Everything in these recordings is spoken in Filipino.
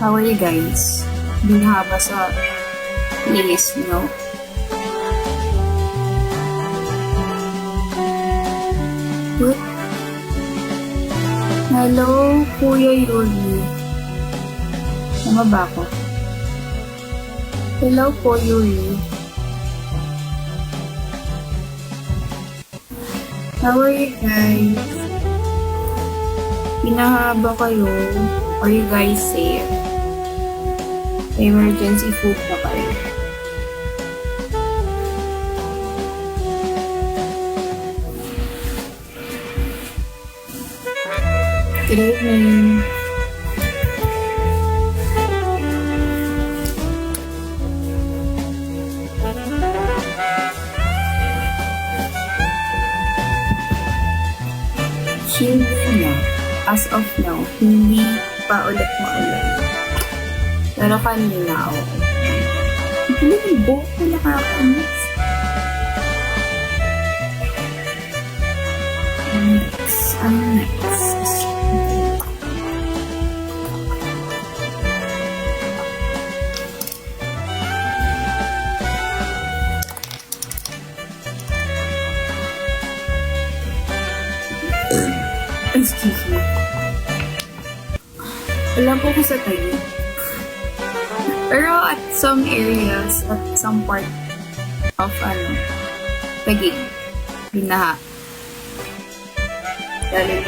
How are you guys? Binahaba sa playlist nyo. What? Hello, Kuya Yuri. Tama ba ako? Hello po, Yuri. How are you guys? Pinahaba kayo? Are you guys safe? Emergency food pa kayo? Good evening. Hindi na. As of now, hindi pa ulit maulan. Pero kanina, oo. Hindi yung buhok ko nakakamiss. Next. Excuse me. Wala po ko sa tayo. Pero at some areas, at some part of Taguig, binaha. Dahil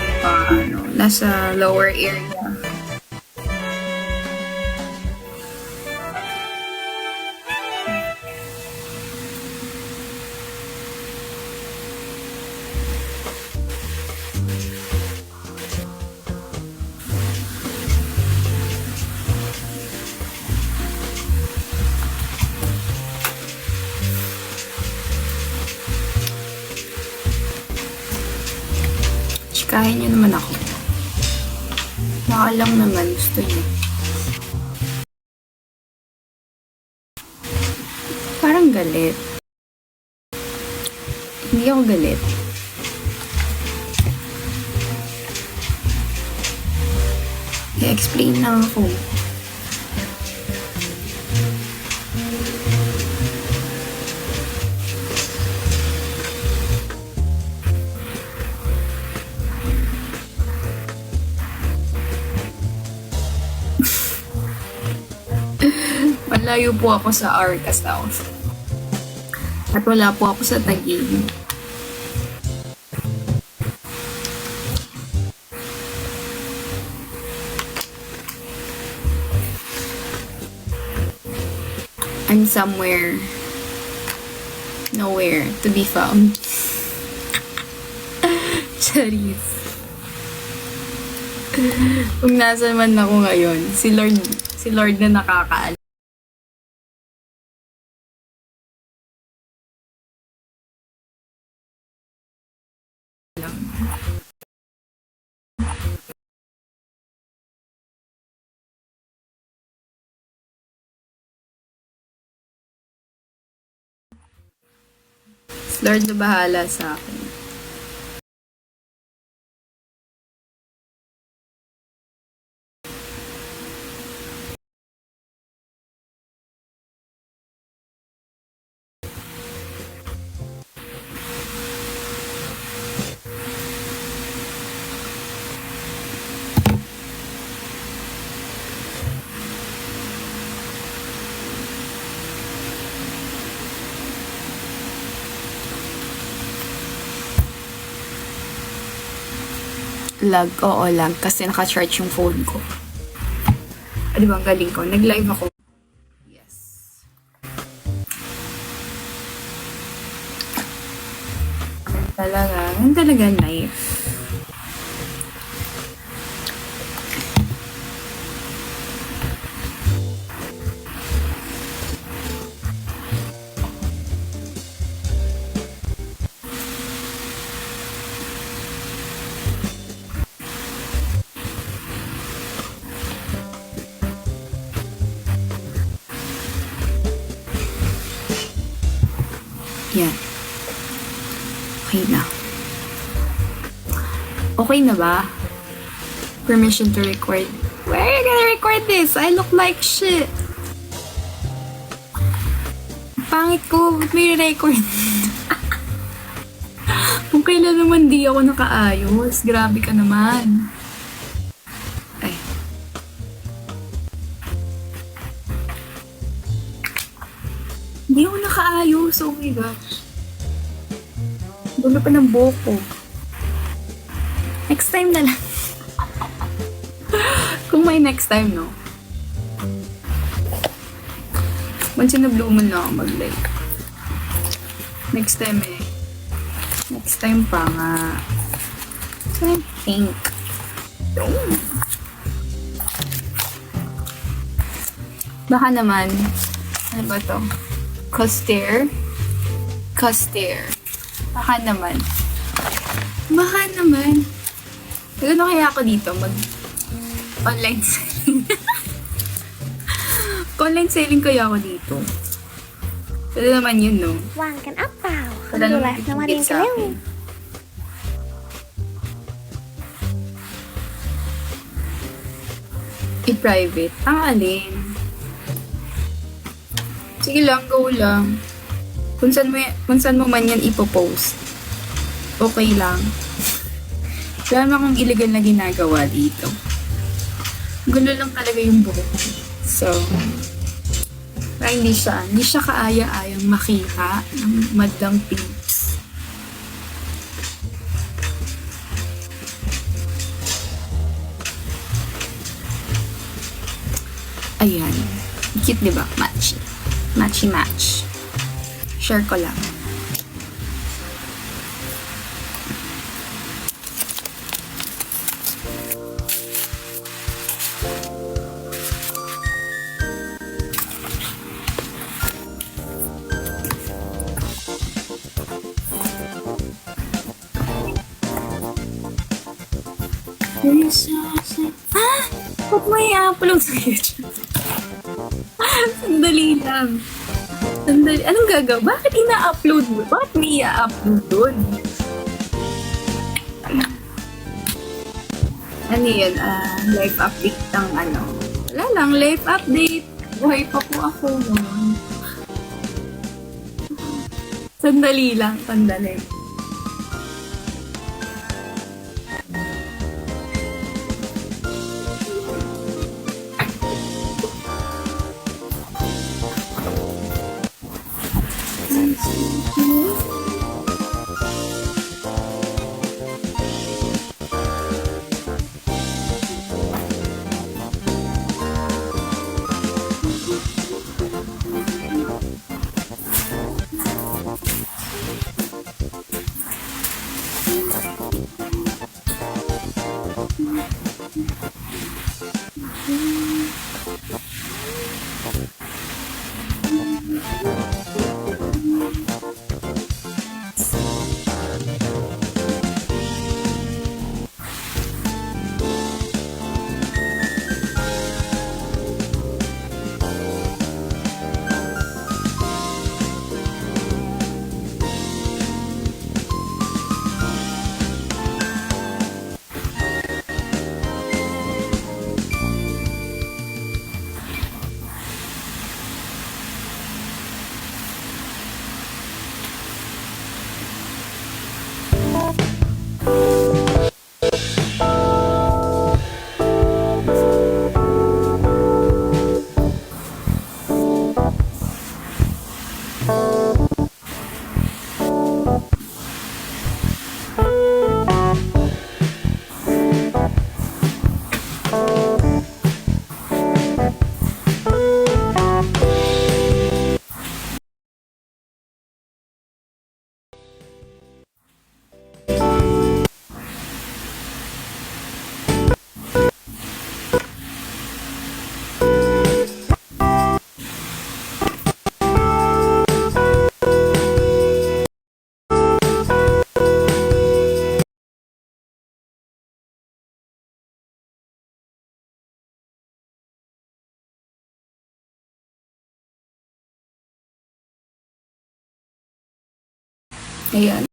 nasa lower area. Kain niyo naman ako. Nakalang naman, gusto niyo. Parang galit. Hindi ako galit. I-explain lang ako. Malayo po ako sa Arca South. At wala po ako sa Taguig. I'm somewhere, nowhere to be found. Charis. Kung nasa man ako ngayon, si Lord na nakakaalam. Lord na bahala sa akin. Lag, oo lag, kasi naka-charge yung phone ko. Di ba, ang galing ko? Nag-live ako. Yes. Ang talaga knife. Yan. Okay na. Okay na ba? Permission to record. Where are you gonna record this? I look like shit. Pangit ko, ba't may record? Kung kailan naman di ako nakaayos, grabe ka naman. Ay. Hindi ako nakaayos, oh my gosh. Dulo pa ng buhok ko. Next time na lang. Kung may next time, no? Once in a blue moon na ako mag-like. Next time eh. Next time pa nga. So, I think. Baka naman, ano ba to? Costier? Costier. Baka naman. Baka naman. Ano kaya ako dito? Online selling. Online selling kaya ako dito. Pwede naman yun, no? วางกันอัพเปล่า Wala ดู naman แลน้องมาเรียน bibigay กัน sa เร็ว akin. I-private. Ang alin? Sige lang, go lang. Kung saan mo man yan ipopost. Okay lang. Wala naman akong illegal na ginagawa dito. Gulo lang talaga yung buhok. So, parang hindi siya kaaya-ayang makita ng madlang pics. Ayan. Cute, diba? Matchy. Matchy match. Share ko lang. Ah! Huwag mo i-upload sa YouTube. Sandali lang. Sandali. Anong gagawin? Bakit ina-upload mo? Bakit may i-upload doon? Ano yun? Live update ng ano. Wala lang, live update. Buhay pa po ako noon. Sandali lang, sandali. Ayan.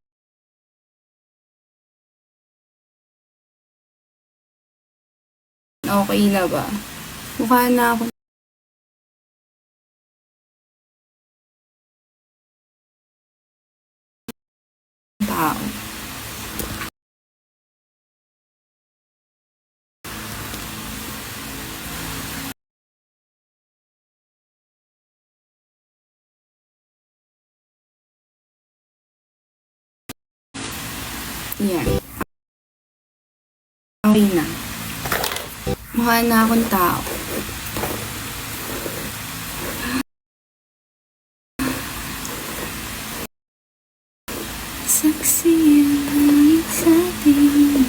Okay na ba? Mukha na ako tao. Yan. Okay na. Mukha na akong tao. Saksi ang langit sa atin.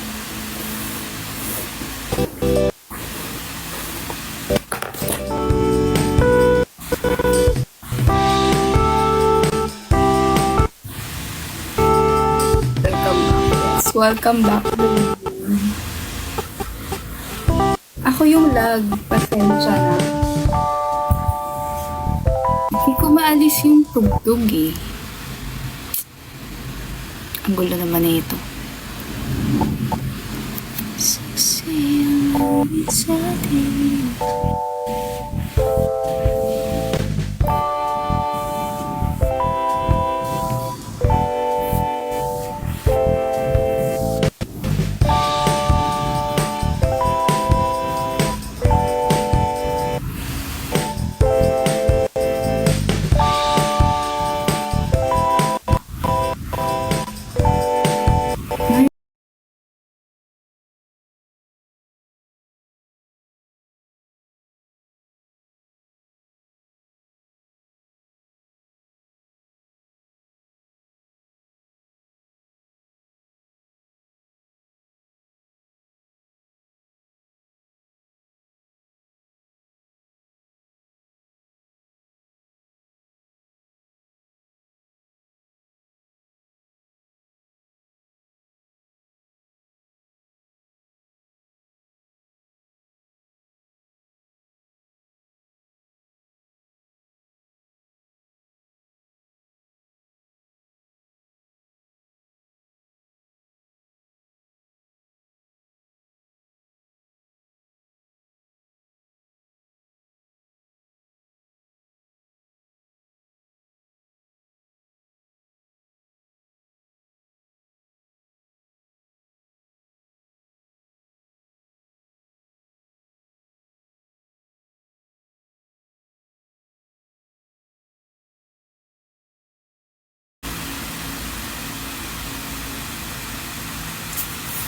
Welcome back. Ako yung lag. Pasensya na. Hindi ko maalis yung tugtog eh. Ang gulo naman na ito. Saksi ang langit sa atin.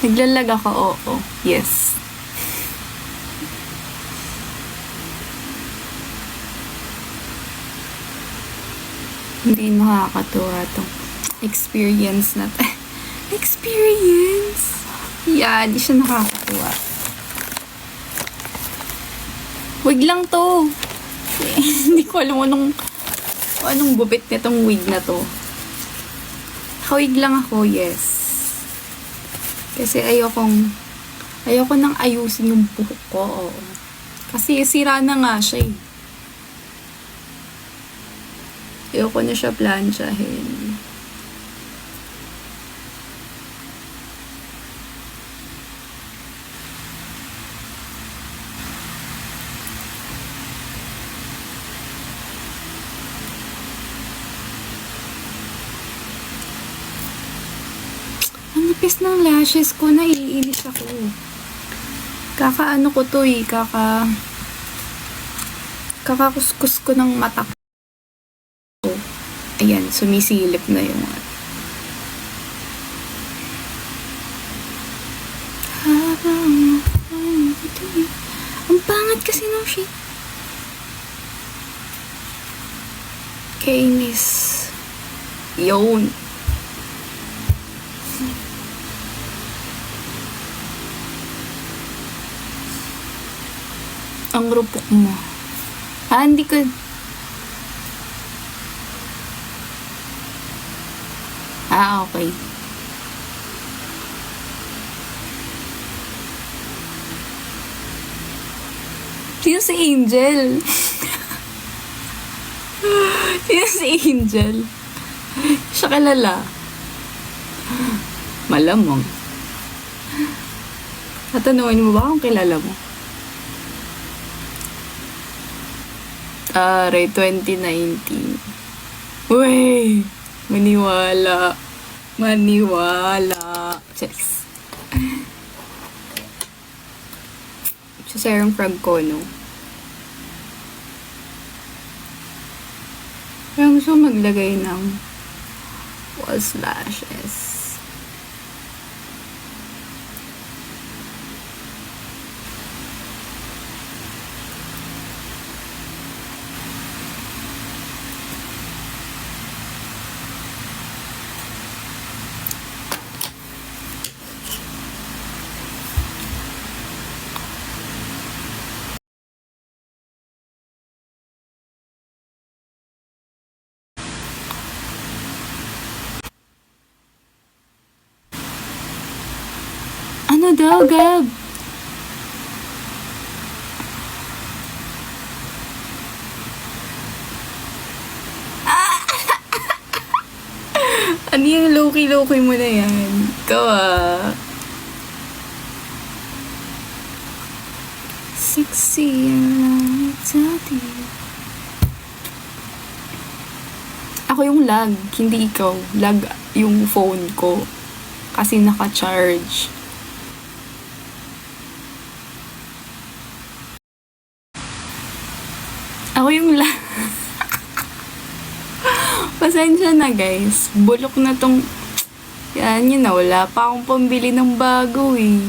Naglalag ako, oo. Yes. Hindi makakatuwa tong experience na experience! Yeah, di siya nakakatuwa. Wig lang to. Hindi ko alam anong gupit nitong wig na to. Wig lang ako, yes. Kasi ayoko nang ayusin yung buhok ko. Oo. Kasi sira na nga siya eh. Ayoko na siya plansyahin. Ang nipis ng lashes ko, naiinis ako. Kakaano ko to eh, kakakuskus ko ng mata ko. Ayan, sumisilip na yung ang pangat kasi nung shit. Kainis. Yun. Ang rupok mo. Hindi ko... okay. Sino si Angel? Sino si Angel? Siya kilala. Malamang. Tatanungin mo ba kung kilala mo? Aray, 2019. Uy! Maniwala. Maniwala. Charis. Sa Sarang Fragcono. Parang gusto maglagay ng false lashes. Ano daw, Gab? Ano yung low-key mo na yan? Ikaw Sexy like daddy. Ako yung lag, hindi ikaw. Lag yung phone ko. Kasi naka-charge. Ako yung lag. Pasensya na guys. Bulok na tong... Yan yun na. Wala pa akong pambili ng bago eh.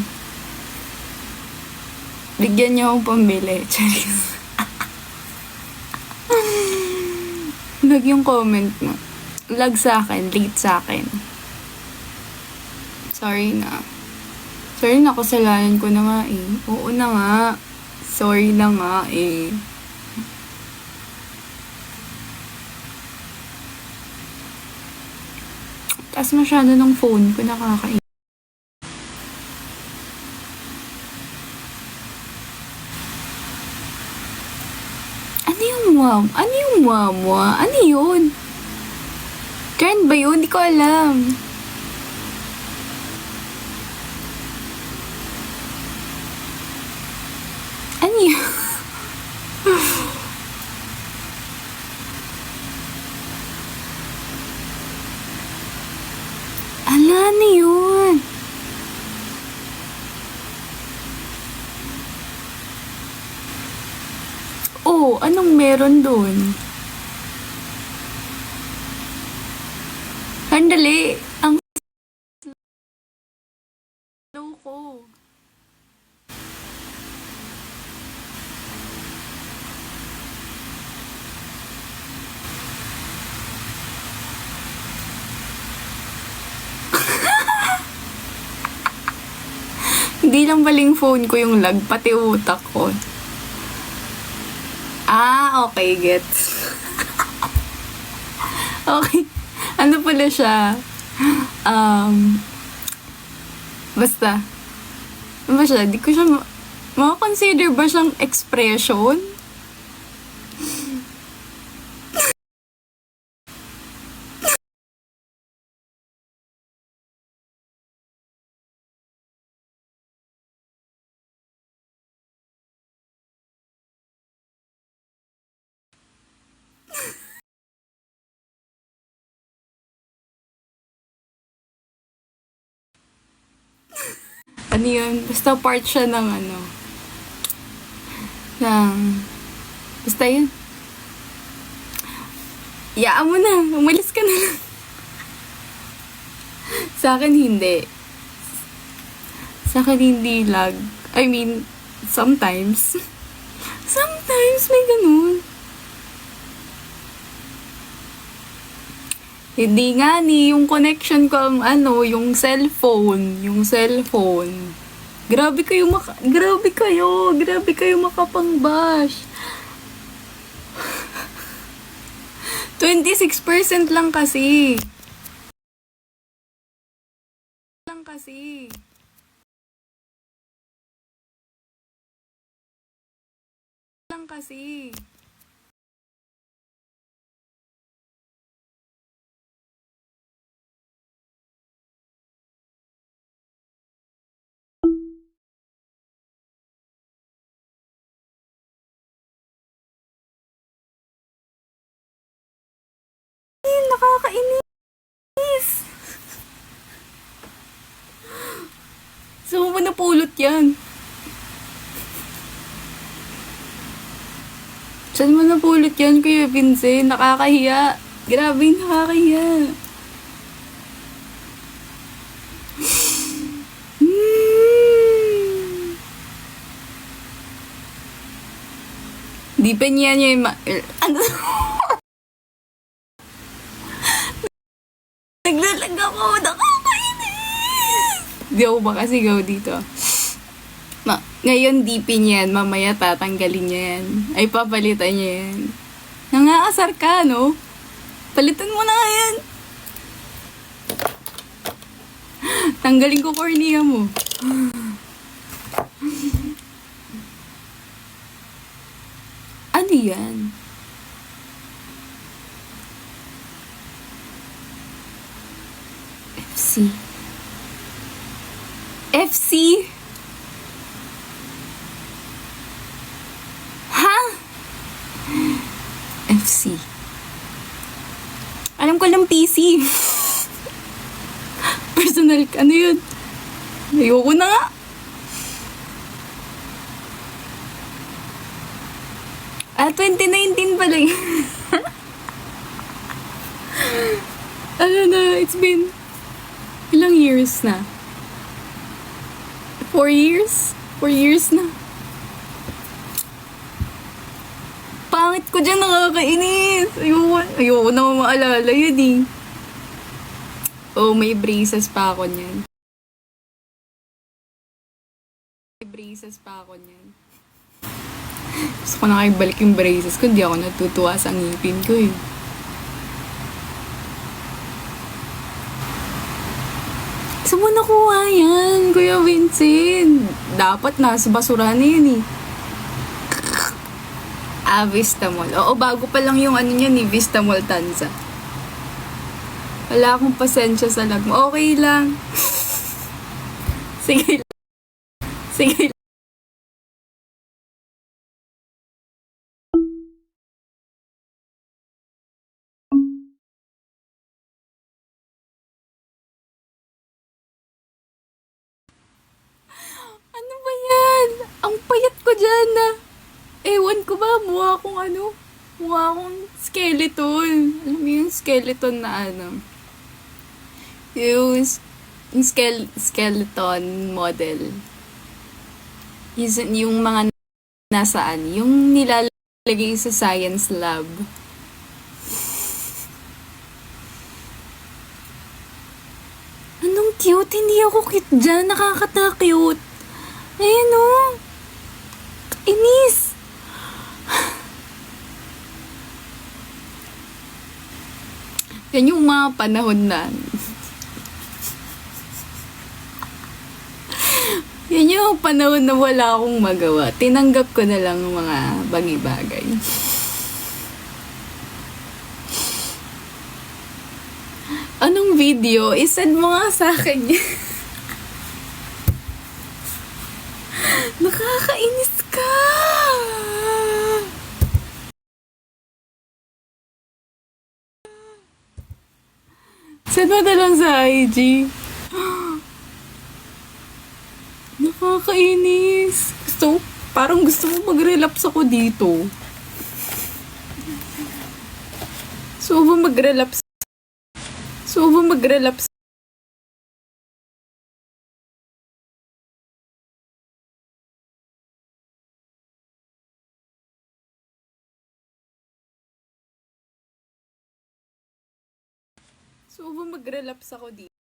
Bigyan niyo akong pambili. Charis. Lag yung comment mo. Lag sa akin. Late sa akin. Sorry na. Sorry na, kasalanan ko na nga eh. Oo na nga. Sorry na nga eh. Taas masyado ng phone ko, nakakain. Ano yung mom? Ano yung mama? Ano yun? Trend ba yun? Hindi ko alam. Ano yun? Ala, ano yun? Oh, anong meron doon? Handali, ang slow ko. Hindi lang baling phone ko yung lag, pati utak ko. Okay, gets. Okay. Ano pala siya? Basta. Ano ba siya? Di ko siya makakonsider ba siyang expression? Ano yun? Basta part siya ng basta yun. Iyaan mo na. Umalis ka na lang. Sa akin, hindi. Sa akin, hindi lag. I mean, sometimes. Sometimes may ganun. Hindi nga ni, yung connection ko ang yung cellphone. Grabe kayo makapang-bash. 26% lang kasi. Lang kasi. nakakainis. Saan mo napulot yan? Saan mo napulot yan, Kuya Vincent? Nakakahiya. Grabe, nakakahiya. Di pa niya yung ano? Naglalag ako. Nakakainis. Di ako makasigaw dito. Ngayon dipin yan. Mamaya tatanggalin niya yan. Ay papalitan niya yan. Nangaasar ka, no? Palitan mo na yan. Tanggalin ko cornea mo. Ano yan? FC. FC? Ha? FC. Alam ko lang PC. Personal, ano yun? Ayoko na nga. Ah, 2019 pala yun. Ano na, it's been ilang years na? 4 years? 4 years na. Pangit ko dyan, nakakainis. Ayoko na maalala yun eh. Oh, may braces pa ako niyan. May braces pa ako niyan. Gusto ko na kayo balik yung braces ko, hindi ako natutuwa sa ngipin ko eh. Saan mo nakuha yan, Kuya Vincent? Dapat nasa basura na yun eh. Ah, Vistamol. Oo, bago pa lang yung ano niyan eh, Vistamol Tanza. Wala akong pasensya sa lag mo. Okay lang. Sige lang. Sige lang. Ano ba yan? Ang payat ko dyan na. Ewan ko ba, mukha akong ano? Mukha akong skeleton. Alam mo yung skeleton na ano? Yung skeleton model. Yung mga nasaan? Yung nilalagay sa science lab. Anong cute? Hindi ako cute dyan. Nakakata-cute. Ayan o. Inis. Yan yung mga panahon na. Yan yung panahon na wala akong magawa. Tinanggap ko na lang mga bagay-bagay. Anong video? I-send mo nga sa akin yan. Nakakainis ka! Send mo na lang sa IG. Nakakainis. Parang gusto mo mag-relapse ako dito. So ba mag-relapse? So ba mag-relapse? So ba mag-relapse ako dito?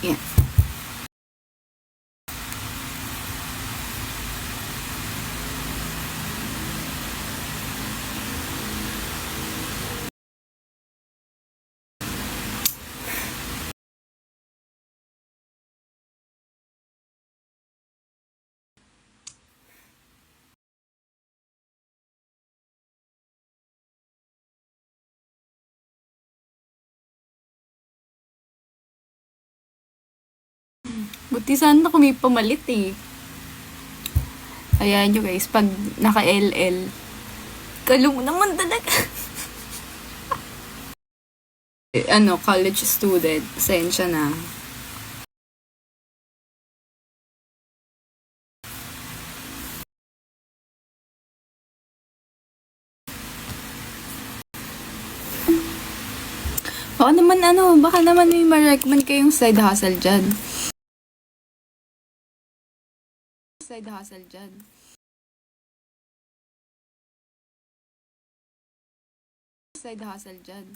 Yan. Buti sana kung may pamalit eh. Ayan nyo guys, pag naka-LL, kalong naman talaga. College student, pasensya na. Baka naman baka naman may ma-recommend kayong side hustle dyan. Side hustle dyan. Side hustle dyan.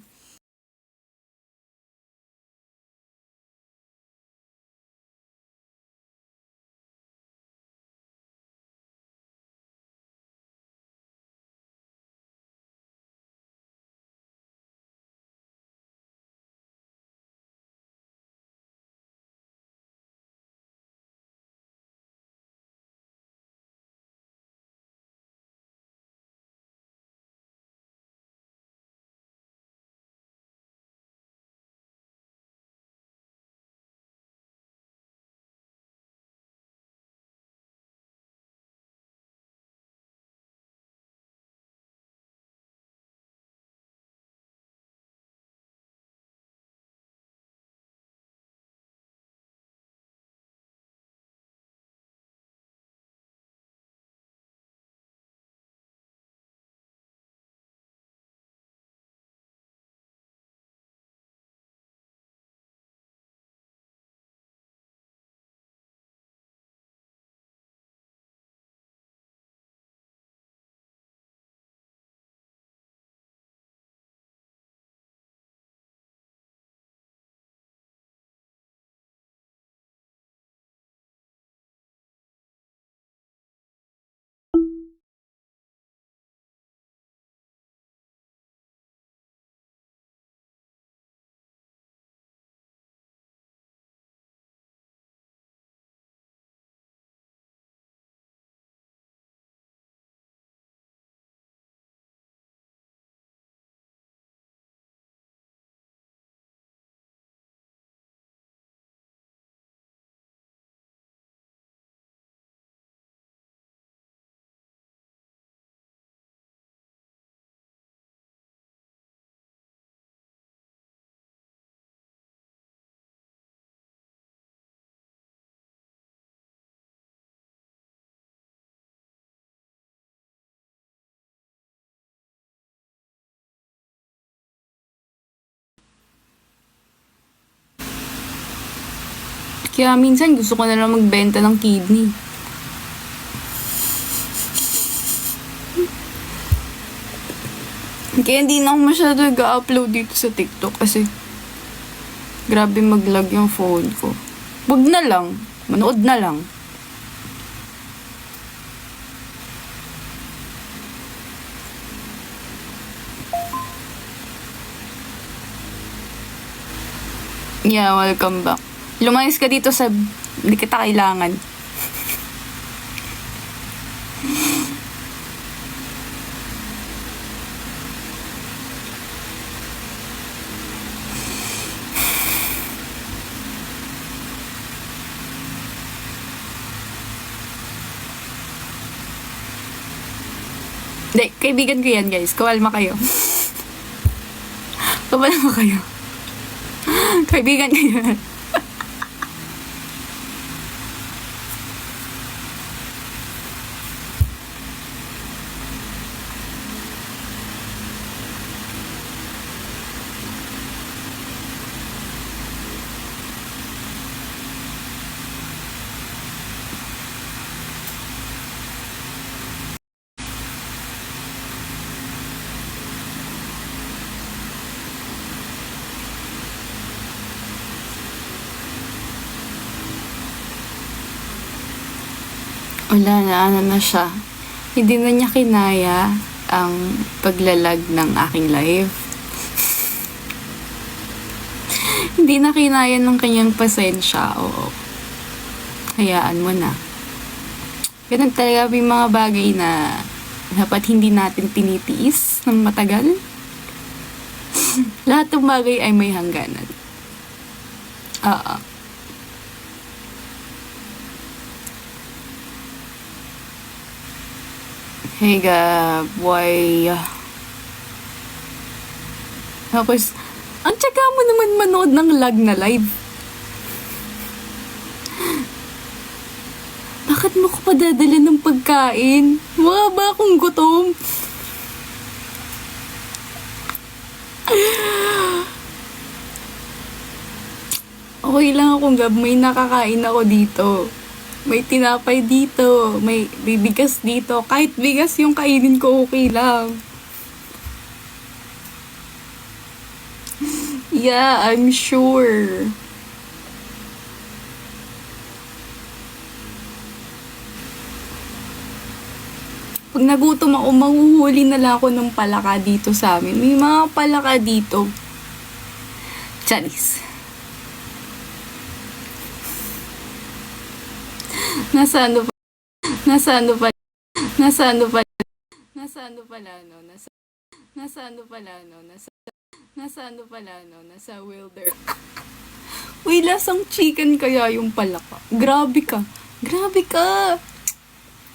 Kaya minsan gusto ko na lang magbenta ng kidney. Kaya hindi na ako masyado nag-upload dito sa TikTok kasi grabe mag-lag yung phone ko. Wag na lang. Manood na lang. Yeah, welcome back. Lumayas ka dito sa... Hindi kita kailangan. Hindi, kaibigan ko yan guys. Kawalma kayo. Kawalma kayo. Kaibigan ko yan. Wala na, ano na siya. Hindi na niya kinaya ang paglalag ng aking live. Hindi na kinaya ng kanyang pasensya. Oo. Hayaan mo na. Ganun talaga may mga bagay na dapat hindi natin tinitiis ng matagal. Lahat ng bagay ay may hangganan. Oo. Hey, boy. Tapos, ang tsaga mo naman manood ng lag na live. Bakit mo ko pa dadala ng pagkain? Mukha ba akong gutom? Okay lang akong gab, may nakakain ako dito. May tinapay dito, may bigas dito. Kahit bigas yung kainin ko, okay lang. Yeah, I'm sure. Pag nagutom ako, mahuhuli na lang ako ng palaka dito sa amin. May mga palaka dito. Charis. Nasa ano pa? Nasa ano pa? Nasa ano pa? Nasa ano pala, no? Nasa ano pala, no? Nasa ano pala, no? Nasa wilder. Uy, lasang chicken kaya yung palaka. Grabe ka. Grabe ka.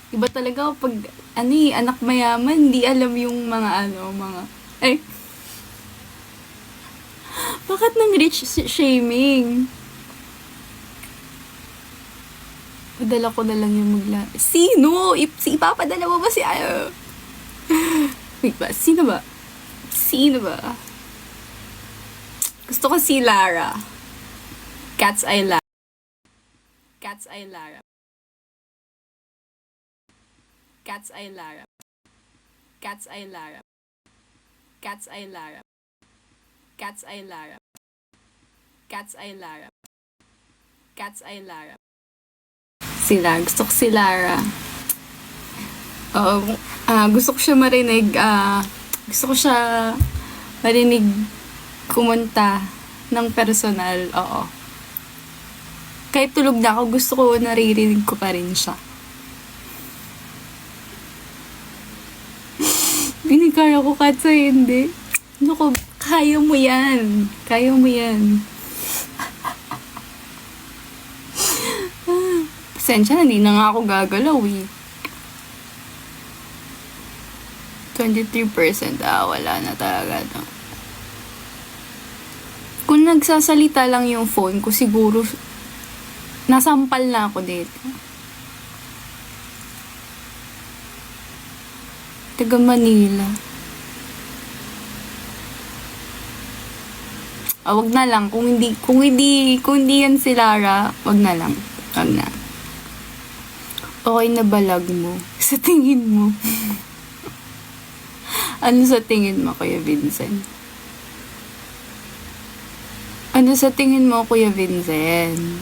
Iba talaga pag, anak mayaman, di alam yung mga, mga, bakit nang rich shaming? Padala ko na lang yung Sino? Ipapadala mo ba si Wait ba? Sino ba? Sino ba? Gusto ko si Lara. Cat's Eye Lara. Cat's Eye Lara. Cat's Eye Lara. Cat's Eye Lara. Cat's Eye Lara. Cat's Eye Lara. Cat's Eye Lara. Cat's Eye Lara. Sila. Gusto ko si Lara. Gusto ko siya marinig. Gusto ko siya marinig kumanta ng personal. Oo. Kahit tulog na ako, gusto ko naririnig ko pa rin siya. Binikaya ko kahit sa hindi. Naku, kaya mo yan. Kaya mo yan. Pasensya, hindi na nga ako gagalaw eh. 23%, wala na talaga. No? Kung nagsasalita lang yung phone ko, siguro nasampal na ako dito. Taga Manila. Wag na lang. Kung hindi yan si Lara, wag na lang. Wag na. Okay na balag mo. Sa tingin mo. Ano sa tingin mo, Kuya Vincent? Ano sa tingin mo, Kuya Vincent?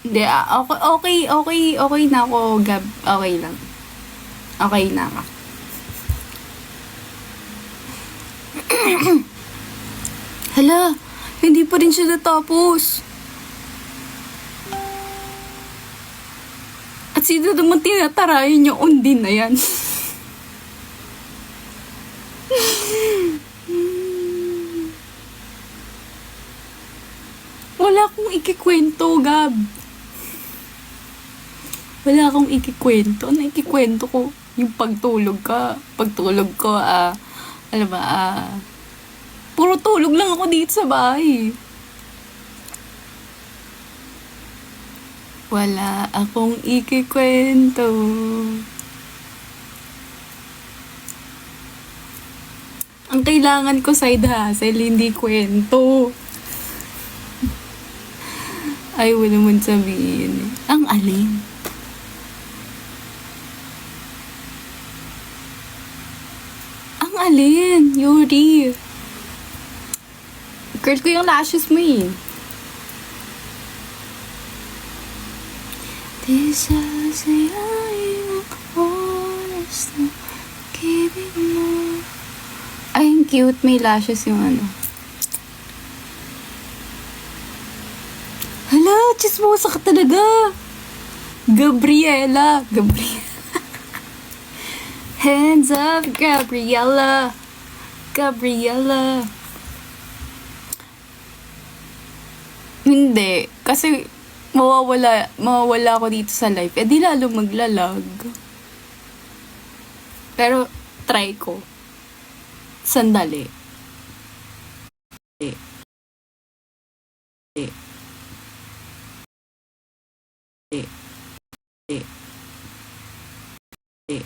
Hindi, okay na ako, Gab. Okay lang. Okay na ako. Hala, hindi pa rin siya natapos. At sino naman tinatarayan yung undin na yan? Wala akong ikikwento, Gab. Wala akong ikikwento. Ano ikikwento ko? Yung pagtulog ko, alam ba, puro tulog lang ako dito sa bahay. Wala akong ikikwento. Ang kailangan ko side hustle, hindi kwento. Ay, wala naman sabihin. Ang alin? Ang alin, Yuri? Curl ko yung lashes mo eh. Di sasayain ang oras ng pag-ibig mo. Ay, ang cute. May lashes yung ano. Hala, chismosa ka talaga. Gabriela. Hands up, Gabriela. Hindi. Kasi mawawala ako dito sa live. Eh di lalo maglalag. Pero, try ko. Sandali. Eh, eh, eh, eh, eh.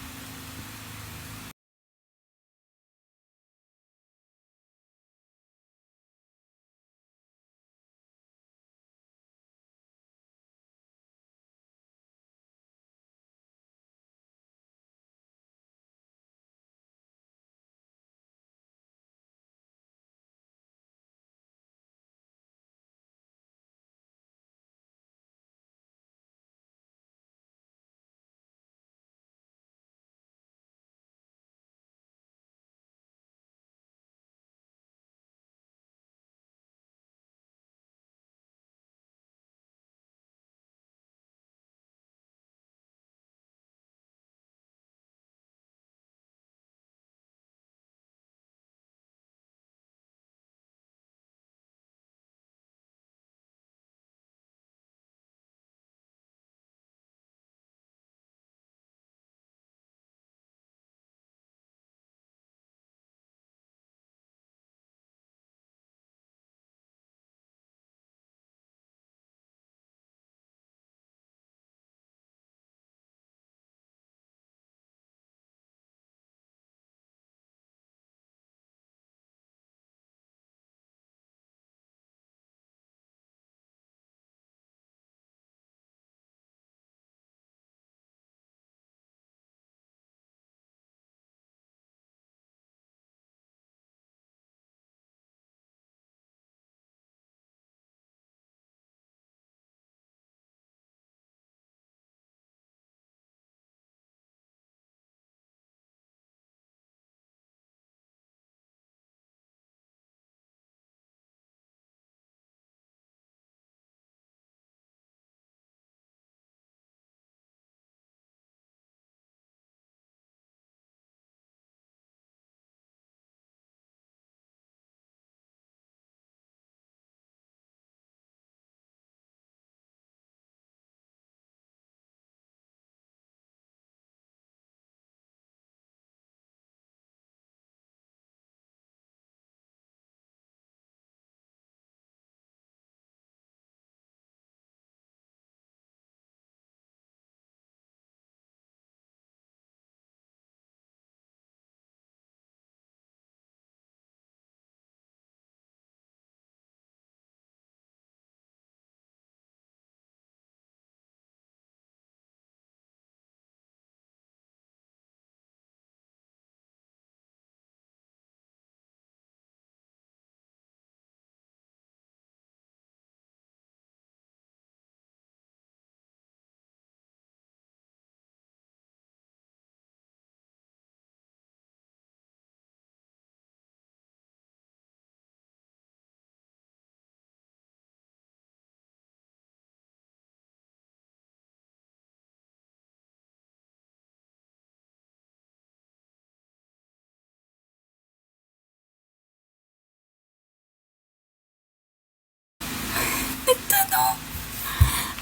Nagtanong.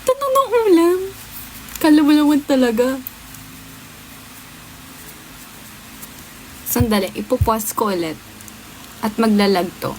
Tanong ng ulam. Kalawalawan talaga. Sandali, ipopause ko ulit. At maglalag to.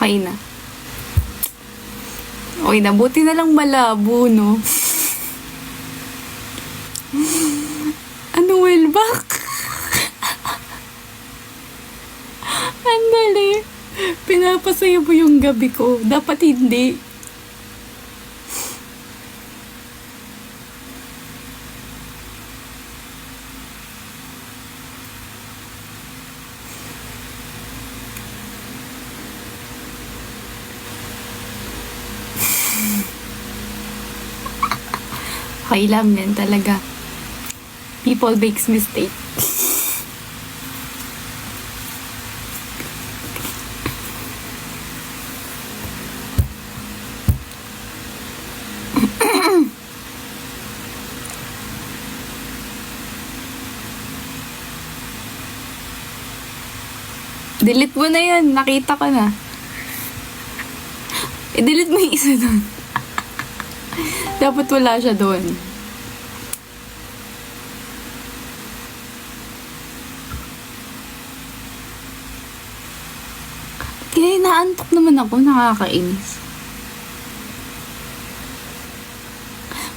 Okay na. Okay na, buti na lang malabo, no? Ano, Welbak? Andali. Pinapasaya mo yung gabi ko. Dapat hindi. Okay lang yan talaga. People makes mistake. Delete mo na yan. Nakita ko na. I-delete mo yung isa doon. Dapat wala siya doon. Kaya naantok naman ako. Nakakainis.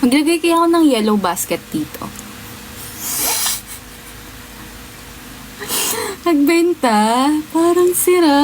Maglagay kaya ako ng yellow basket dito. Nagbenta? Parang sira.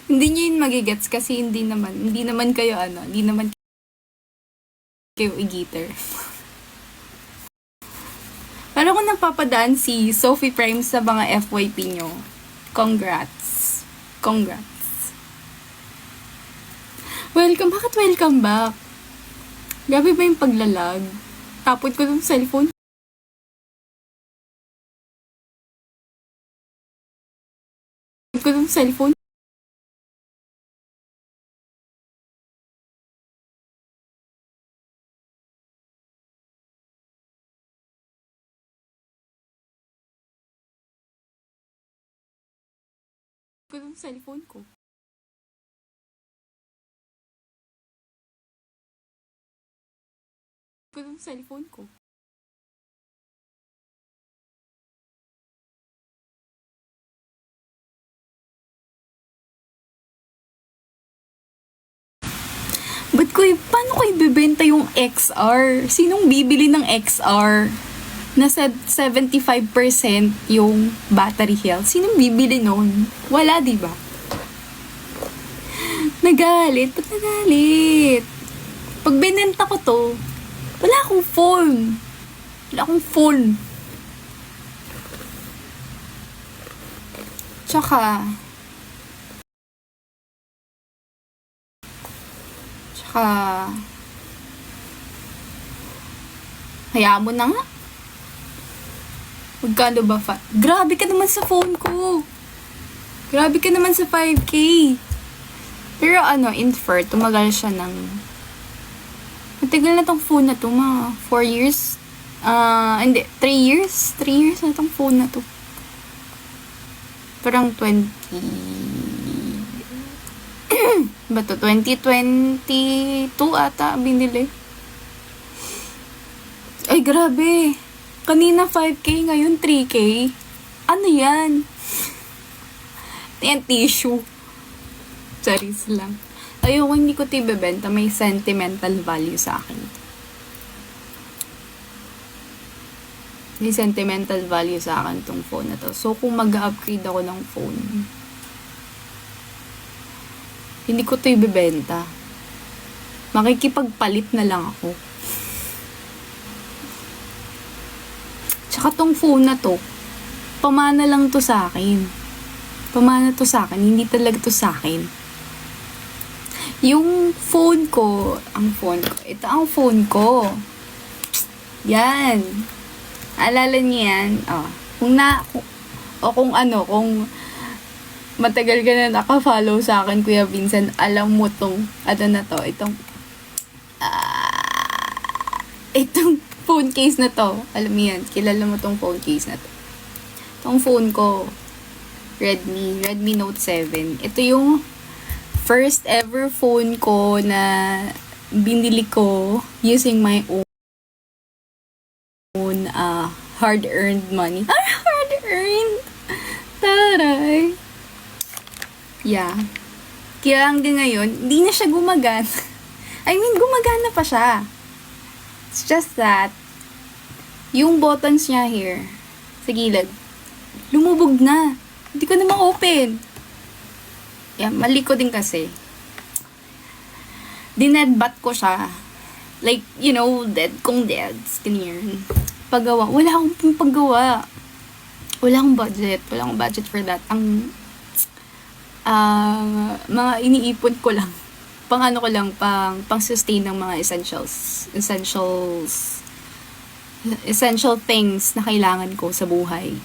Hindi nyo yun magigets kasi hindi naman kayo hindi naman kayo igiter. Pero kung napapadaan si Sophie Prime sa mga FYP nyo, congrats. Congrats. Welcome. Bakit welcome back? Grabe ba yung paglalag? Tapon ko ng cellphone. Ko ng cellphone. Ko ng cellphone ko. Ko ng cellphone ko. Paano ko ibebenta yung XR? Sinong bibili ng XR? Nasa 75% yung battery health. Sinong bibili nun? Wala, diba? Nagalit. Ba't nagalit? Pag binenta ko to, wala akong phone. Wala akong phone. Tsaka, hayaan mo na nga. Magkano ba Grabe ka naman sa phone ko. Grabe ka naman sa 5K. Pero infer, tumagal siya ng Matagal na tong phone na to, mga 4 years. Hindi, 3 years. 3 years na tong phone na to. Parang 2022 ata binili. Ay, grabe. Kanina 5K, ngayon 3K. Ano yan? Yan, tissue. Charis lang. Ayoko, hindi ko ito ibebenta. May sentimental value sa akin. May sentimental value sa akin tong phone na to. So, kung mag-upgrade ako ng phone, hindi ko ito ibebenta. Makikipagpalit na lang ako. Tsaka tong phone na to, pamana lang to sa akin. Pamana to sa akin. Hindi talaga to sa akin. Yung phone ko, ito ang phone ko. Yan. Alala niyo yan? Kung matagal ka na naka-follow sa akin, Kuya Vincent, alam mo itong phone case na to. Alam mo yan, kilala mo tong phone case na to. Itong phone ko, Redmi Note 7. Ito yung first ever phone ko na binili ko using my own hard-earned money. Hard-earned! Taray! Yeah. Kaya hanggang ngayon, hindi na siya gumagana. Gumagana pa siya. It's just that, yung buttons niya here, sa gilid, lumubog na. Hindi ko na ma-open. Yeah, mali ko din kasi. Dinedbat ko siya. Like, dead kong deads. Ganyan. Paggawa. Wala akong paggawa. Wala akong budget. Wala akong budget for that. Ang, mga iniipon ko lang. Pang sustain ng mga essential things na kailangan ko sa buhay.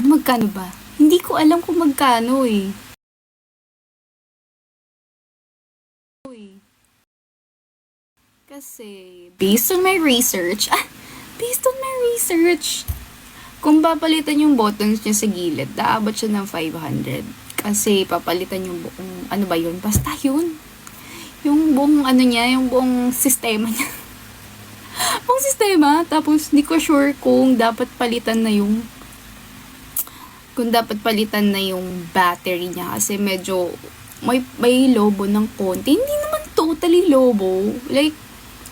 Magkano ba? Hindi ko alam kung magkano eh. Kasi, based on my research, kung papalitan yung buttons niya sa gilid, daabot siya ng 500. Kasi, papalitan yung buong, basta yun. Yung buong, yung buong sistema niya. Buong sistema, tapos, hindi ko sure kung dapat palitan na yung battery niya. Kasi, medyo, may lobo ng konti. Hindi naman totally lobo. Like,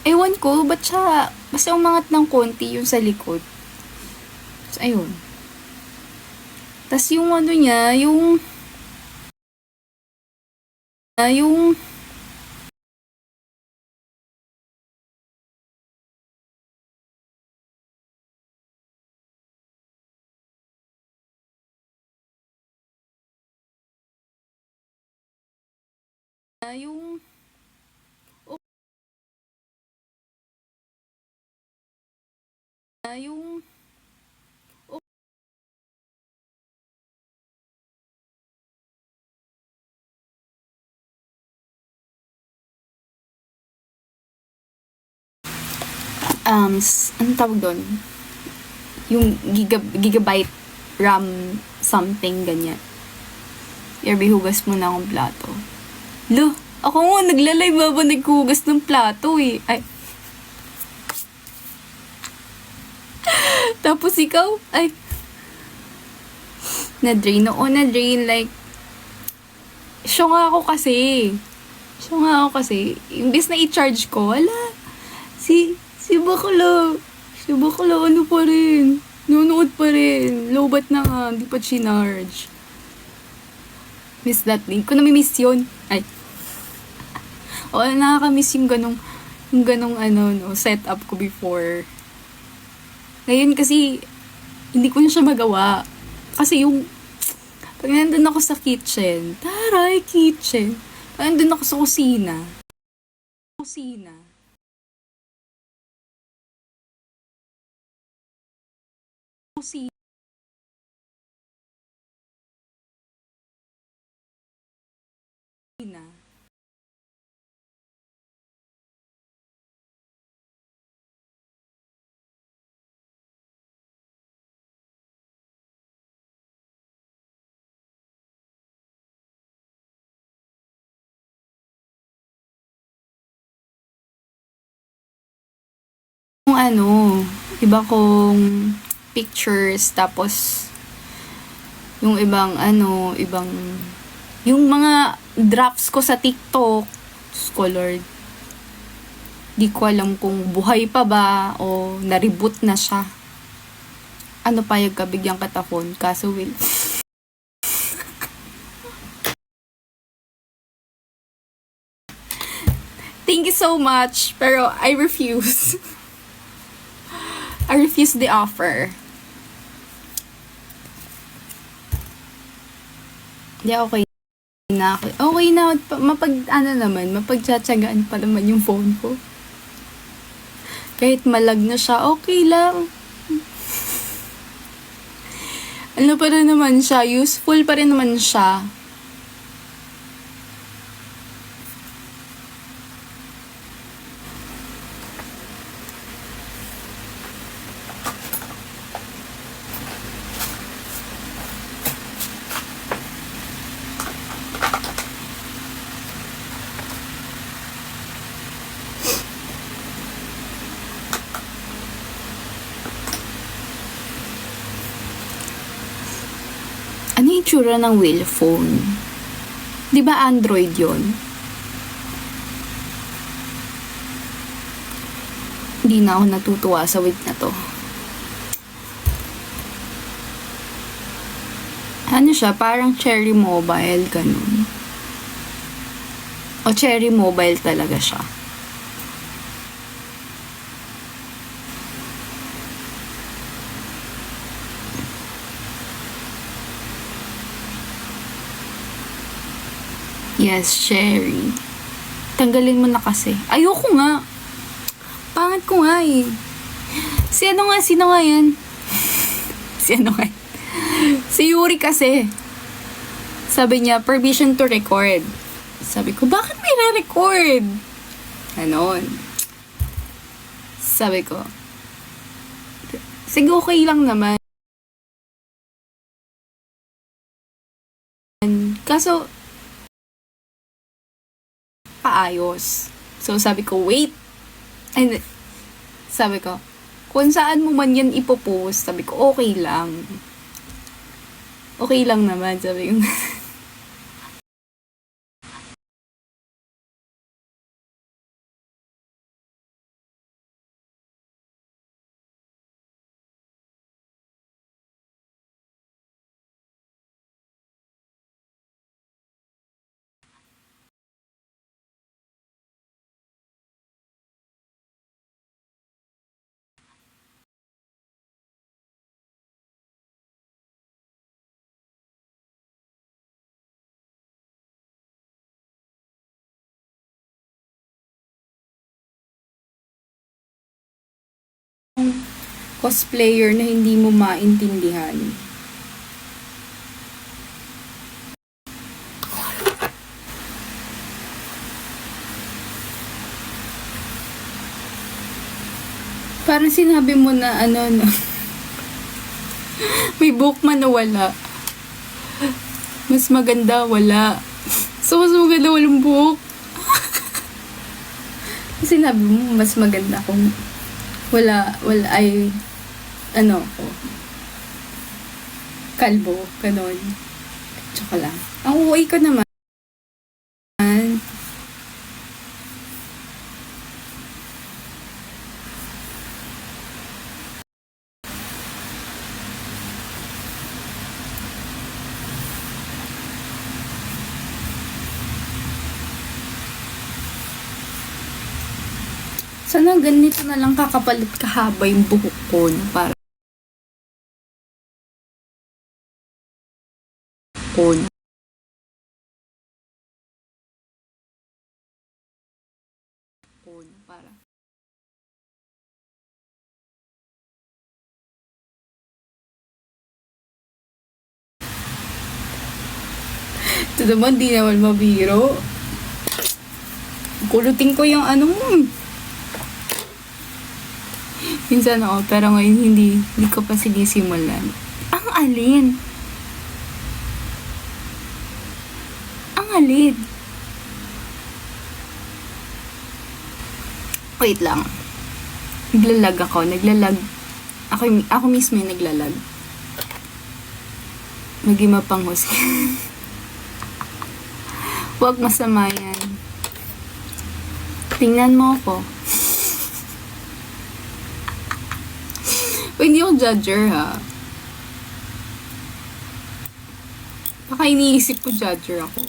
ewan ko, basta umangat ng konti yung sa likod. So, ayun. Tas yung anong tawag doon? Yung gigabyte RAM something, ganyan. Hugas mo na akong plato. Ako nga, nagla-live habang naghugas ng plato eh. Ay. Tapos ikaw, na-drain. Oo, na-drain. Like, siya nga ako kasi. Imbis na i-charge ko, wala. Si Bakla, ano pa rin? Nunood pa rin. Lobat na nga, hindi pa chinarge. Miss that thing. Kung namimiss yun. Nakakamiss yung ganong setup ko before. Ngayon kasi, hindi ko na siya magawa. Kasi pag nandun ako sa kitchen, pag nandun ako sa kusina, kong iba kong pictures, tapos yung ibang yung mga drafts ko sa TikTok. Scholar, di ko alam kung buhay pa ba o na-reboot na siya. Ano pa yung kabigyang katapon, kaso will. Thank you so much, pero I refuse. I refuse the offer. Hindi, okay na. Okay na. Mapagtsatsagaan pa naman yung phone ko. Kahit malag na siya, okay lang. Ano pa rin naman siya, useful pa rin naman siya. Ano yung tsura ng wheel phone? Di ba Android yon? Hindi na ako natutuwa sa week na to. Ano siya? Parang Cherry Mobile, ganun. O Cherry Mobile talaga siya. Yes, Cherry. Tanggalin mo na kasi. Ayoko nga. Pangit ko nga eh. Sino nga yan? Si Yuri kasi. Sabi niya, permission to record. Sabi ko, bakit may re-record? Ganon. Sabi ko, sige, okay lang naman. Kaso, paayos. So, sabi ko, wait. And, sabi ko, kung saan mo man yan ipopost, sabi ko, okay lang. Okay lang naman, sabi ko. Cosplayer na hindi mo maintindihan. Parang sinabi mo na may buhok man na wala. Mas maganda wala. So, mas maganda walang buhok. Sinabi mo, mas maganda kung wala ay kalbo, ganon. Tsaka lang. Ang uwi ko naman. Sana ganito na lang kakapalit kahaba yung buhok ko para ito naman, di naman mabiro. Kulutin ko yung minsan pero ngayon hindi ko pa sinisimulan. Ang alin? Ang alin? Wait lang. Naglalag ako. Naglalag. Ako mismo yung naglalag. Maging mapanghusga. Huwag masama yan. Tingnan mo ako. Hindi ako judger, ha? Baka iniisip ko judger ako.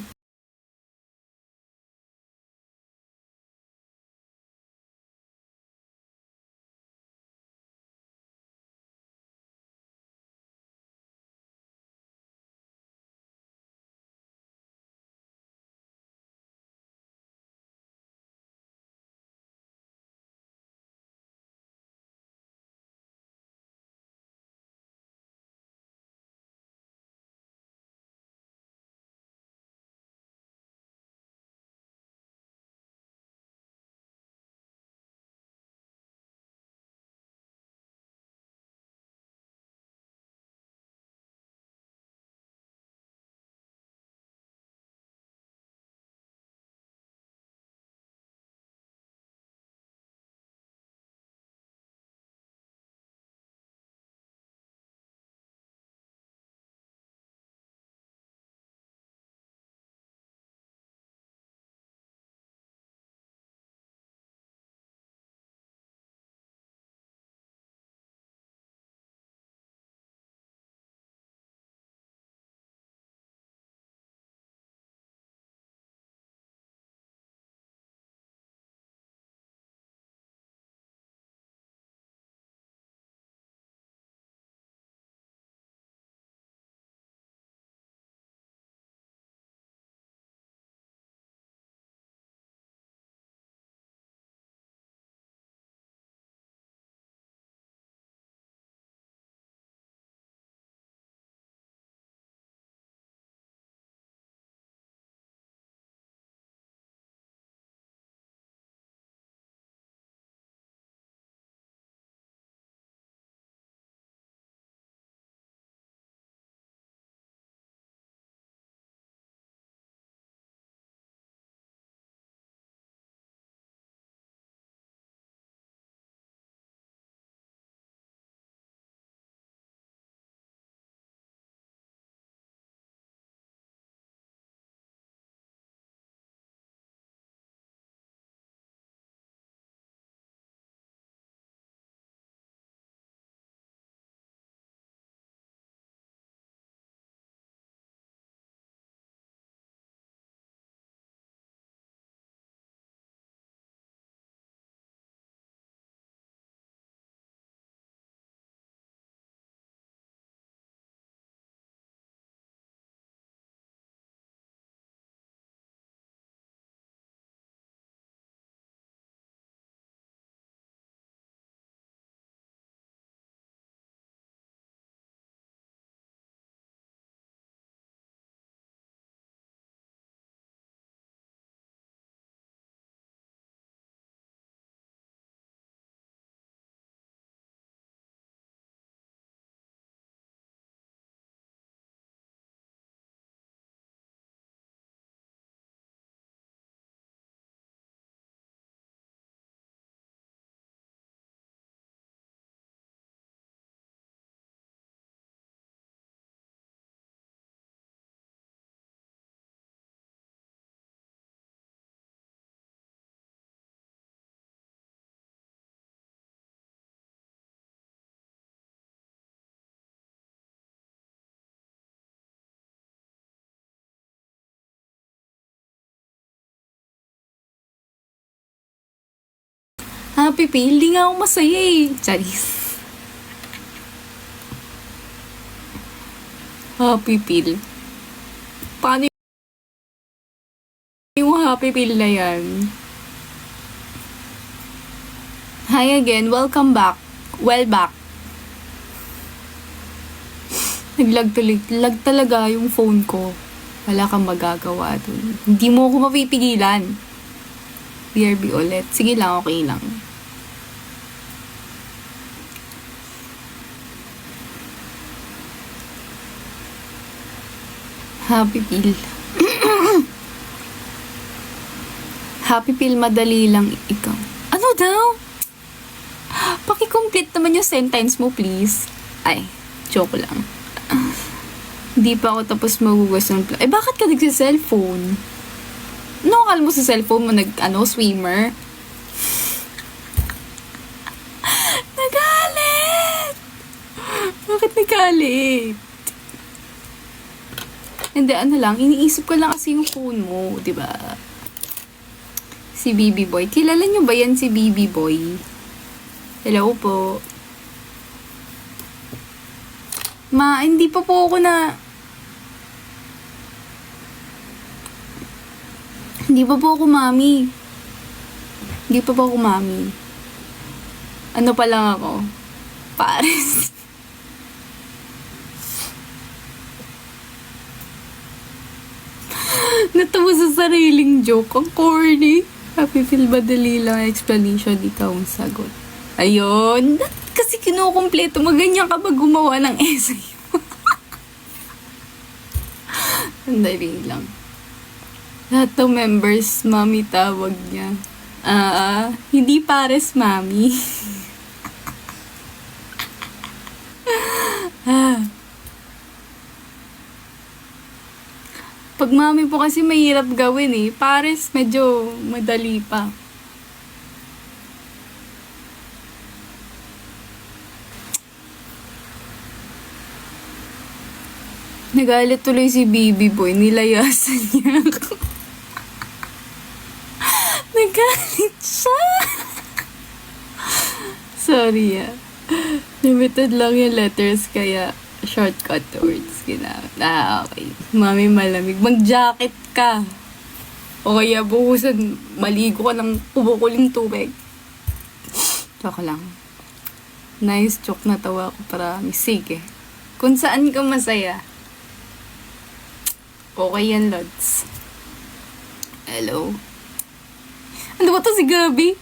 Happy Pil, hindi nga ako masaya eh. Charis. Happy Pil. Paano yung Happy Pil na yan? Hi again, welcome back. Well back. Lag talaga yung phone ko. Wala kang magagawa dun. Hindi mo ako mapipigilan. BRB ulit. Sige lang, okay lang. Happy Pil. Happy Pil, madali lang ikaw. Ano daw? Paki-complete naman yung sentence mo, please. Ay, joke lang. Hindi pa ako tapos magugas ng bakit ka nagsa-cellphone? Ano akala mo sa cellphone mo swimmer? Nagalit! Bakit nagalit? Hindi, iniisip ko lang kasi yung phone mo, di ba? Si BB Boy. Kilala niyo ba yan si BB Boy? Hello po. Hindi pa po ako Hindi pa po ako mami. Hindi pa po ako mami. Ano pa lang ako? Pares. Natawa sa sariling joke. Ang corny. Happy feel madali lang explanation, ikaw ang sagot. Ayun. Kasi kinukumpleto mo. Ganyan ka ba gumawa ng essay? Sandali lang. Lahat ng members, mami tawag niya. Hindi pares, mami. Pag mami po kasi mahirap gawin eh. Pares, medyo madali pa. Nagalit tuloy si Baby Boy. Nilayasan niya ako. Nagalit siya. Sorry Limited lang yung letters kaya shortcut words ginamit. Okay. Mami malamig. Mag-jacket ka. O kaya buhusan, maligo ka ng kumukuling tubig. Joke lang. Nice joke, natawa ko, promise. Sige. Kung saan ka masaya. Okay yan, Lods. Hello? Ano ba to si Gabi?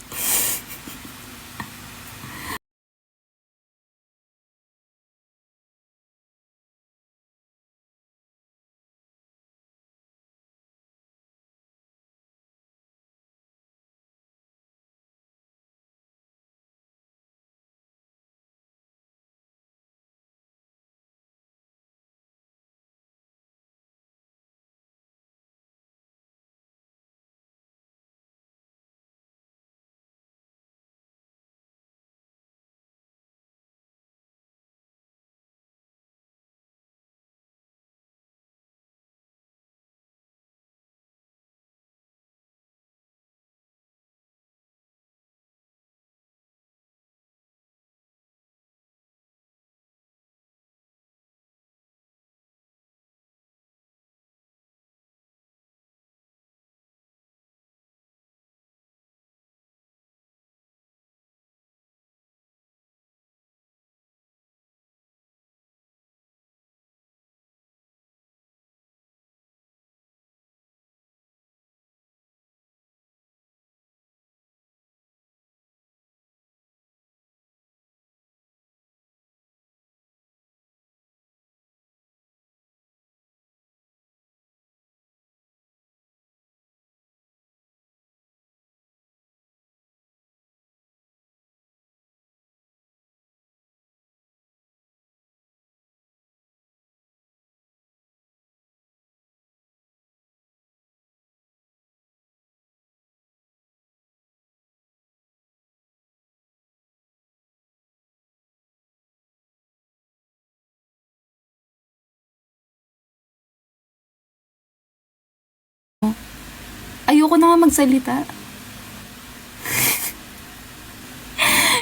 Ayoko na nga magsalita.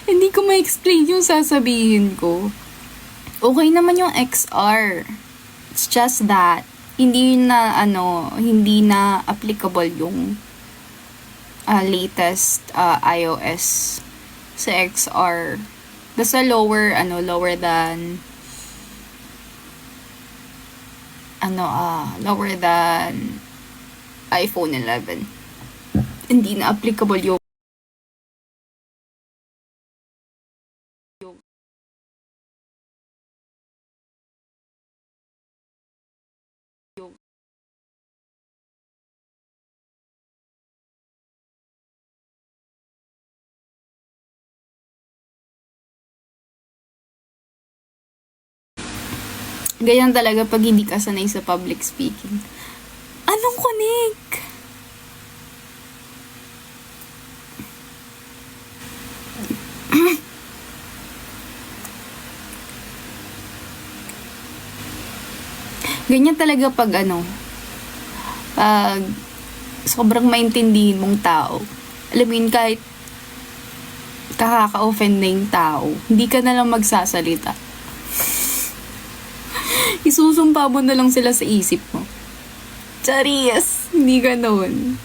Hindi ko ma-explain yung sasabihin ko. Okay naman yung XR. It's just that, hindi na applicable yung latest iOS sa XR. Basta lower than iPhone 11. Hindi na applicable yung Ganyan talaga pag hindi ka sanay sa public speaking. Anong connect? Ganyan talaga pag pag sobrang maintindihin mong tao. Alam mo yun, kahit kakaka-offend na yung tao, hindi ka na lang magsasalita. Isusumpa mo na lang sila sa isip mo. Charis! Hindi ganoon.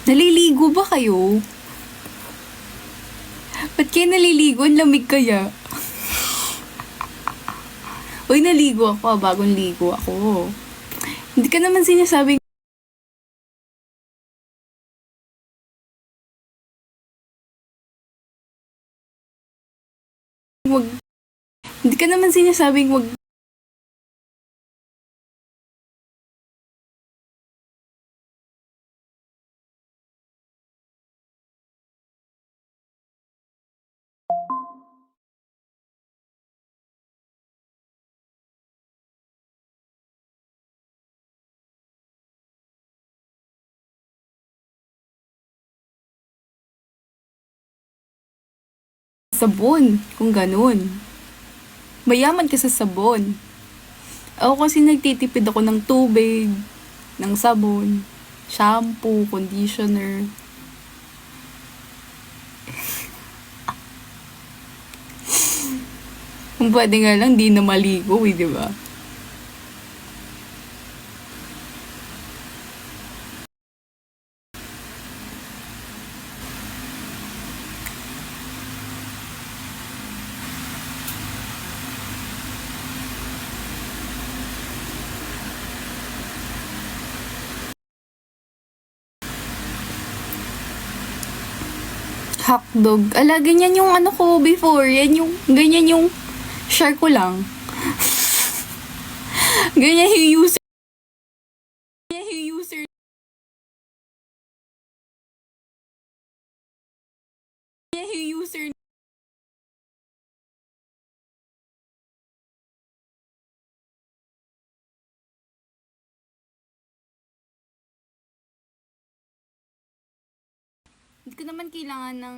Naliligo ba kayo? Ba't kayo naliligo? Ang lamig kaya. Uy, naligo ako. Bagong ligo ako. Hindi ka naman sinasabing wag. Hindi ka naman sinasabing wag. Sabon, kung ganun. Mayaman ka sa sabon. Ako kasi nagtitipid ako ng tubig, ng sabon, shampoo, conditioner. Kung pwede nga lang, di na maligo di ba? Hotdog. Ala, ganyan yung ko before. Ganyan yung share ko lang. Ganyan yung user. Ganyan yung user. Ganyan yung user. Hindi ko naman kailangan ng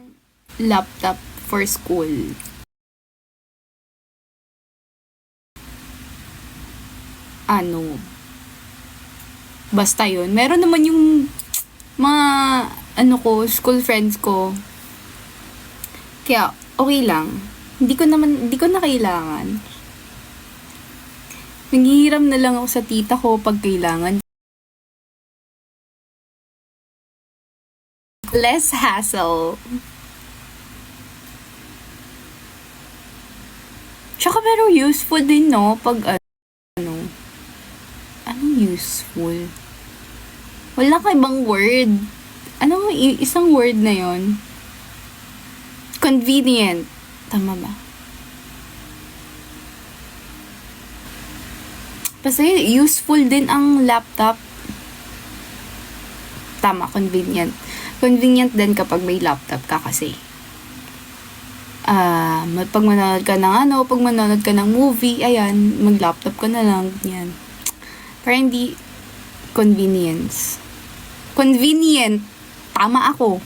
laptop for school. Basta yun. Meron naman yung mga school friends ko. Kaya, okay lang. Hindi ko na kailangan. Nanghihiram na lang ako sa tita ko pag kailangan. Less hassle. Tsaka pero useful din, no? Pag anong useful? Wala ka ibang word. Isang word na yon? Convenient. Tama ba? Kasi useful din ang laptop. Tama, convenient. Convenient din kapag may laptop ka kasi. Pag manonood ka ng movie, ayan, mag-laptop ka na lang, yan. Pero hindi convenience. Convenient. Tama ako.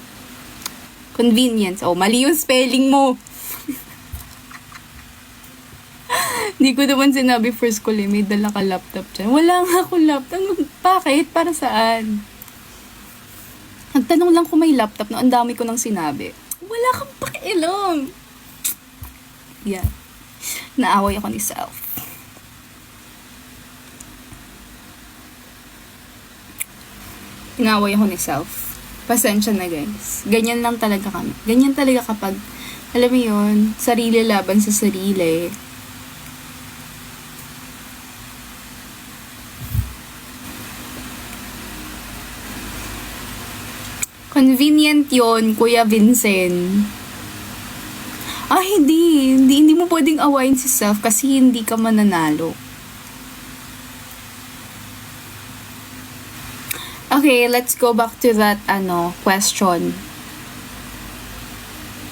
Convenience. Oh, mali yung spelling mo. Hindi ko naman sinabi for school may dala ka laptop dyan. Wala nga akong laptop. Bakit? Para saan? Nagtanong lang kung may laptop na ang dami ko nang sinabi. Wala kang pakialam. Yan. Naaway ako ni self. Naaway ako ni self. Pasensya na guys. Ganyan lang talaga kami. Ganyan talaga kapag, alam mo yun, sarili laban sa sarili. Convenient yon, Kuya Vincent. Hindi mo pwedeng awayin si self kasi hindi ka mananalo. Okay, let's go back to that question.